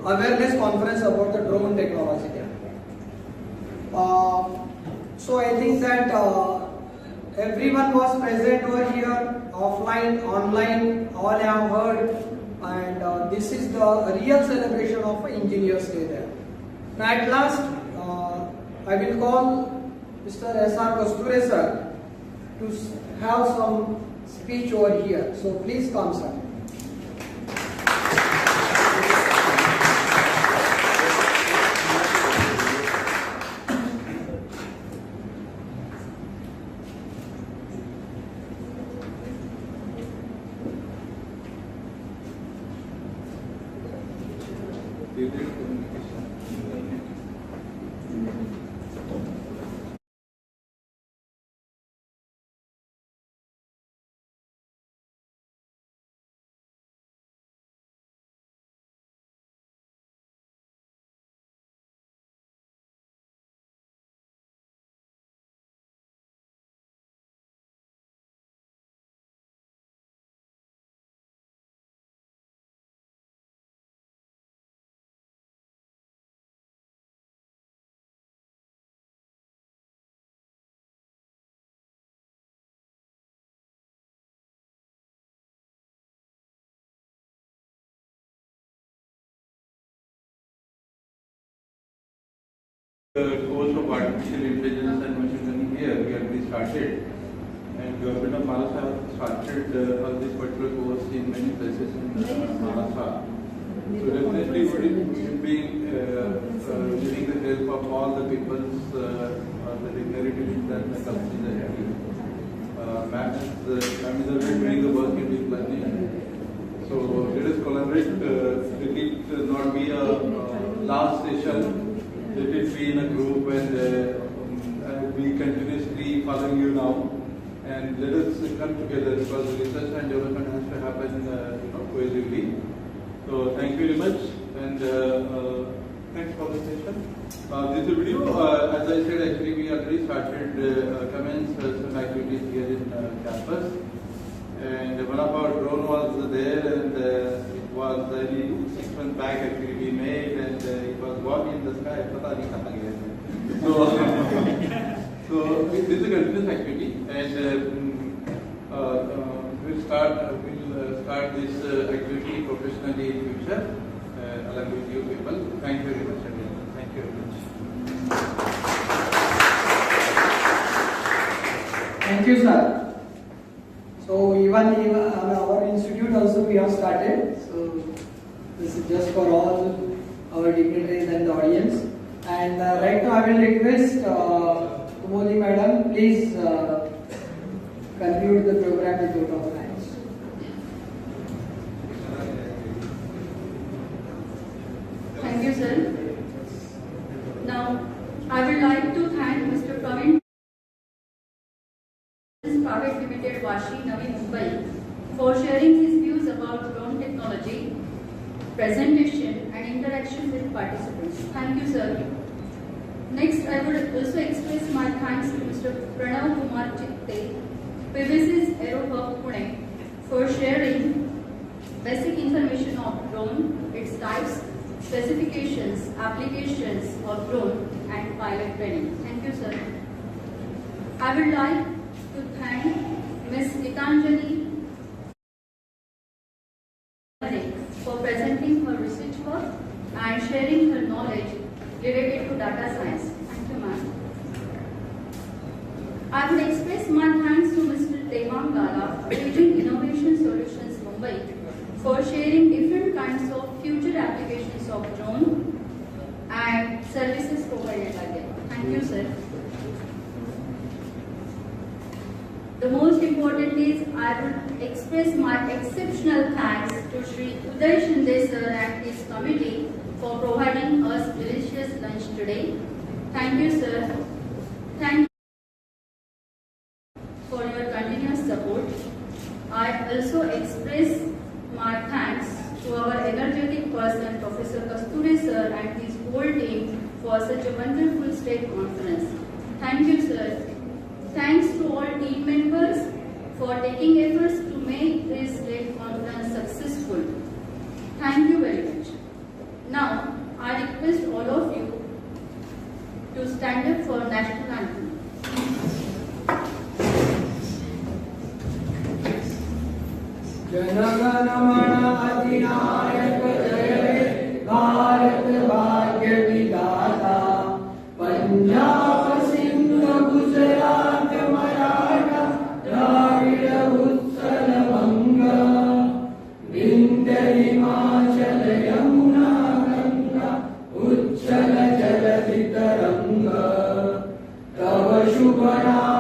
awareness conference about the drone technology. So I think that everyone was present over here, offline, online, all have heard, and this is the real celebration of Engineers Day there. Now at last, I will call Mr. S.R. Kasture sir to have some speech over here. So please come, sir. They did communication. Course of artificial intelligence and machine learning here, we already started, and Government of Maharashtra started on this particular course in many places in Maharashtra. So definitely we will be using the help of all the people's the dignitaries and the companies that have been. Ma'am is already doing the work in deep learning. So let us collaborate. Let it not be a last session. Let it be in a group, and we continuously following you now. And let us come together because research and development has to happen, cohesively. So thank you very much, and thanks for the session. This video, as I said, actually we already started commenced some activities here in campus, and one of our drone was there, and it was 6 months back actually we made, and it was walking in the sky. So this is a continuous activity, and we'll start this activity professionally in future along with you people. Thank you very much again. Thank you very much. Thank you, sir. So even in our institute also we have started. So this is just for all our dignitaries and the audience. And right now I will request Kumoli madam, please conclude the program with vote of thanks. Thank you, sir. Now, I would like to thank Mr. Praveen Private Limited, Vashi, Navi Mumbai, for sharing his views about drone technology, presentation and interaction with participants. Thank you, sir. Next, I would also express my thanks to Mr. Pranav Kumar Chitte, PVC's Aero Hub Pune, for sharing basic information of drone, its types, specifications, applications of drone and pilot training. Thank you, sir. I would like to thank Ms. Gitanjali for presenting her research work and sharing her knowledge related to data science. Thank you, ma'am. I would express my thanks to Mr. Devang Gala, Aging Innovation Solutions Mumbai, for sharing different kinds of future applications of drone and services provided by them. Thank you, sir. The most important is I would express my exceptional thanks to Shri Uday Shinde sir and his committee for providing us delicious lunch today. Thank you, sir. Thank you for your continuous support. I also express my thanks to our energetic person, Professor Kasturi sir and his whole team for such a wonderful state conference. Thank you, sir. Thanks to all team members for taking efforts to make this state conference successful. Thank you very much. Now, I request all of you to stand up for national anthem. Jana Gana Mana अधिनायक जय भारत भाग्य विधाता पंजाब सिंध गुजरात मराठा द्राविड़ उत्कल बंगा विंध्य हिमाचल यमुना गंगा उच्चल जलधि तरंगा तव शुभ नाम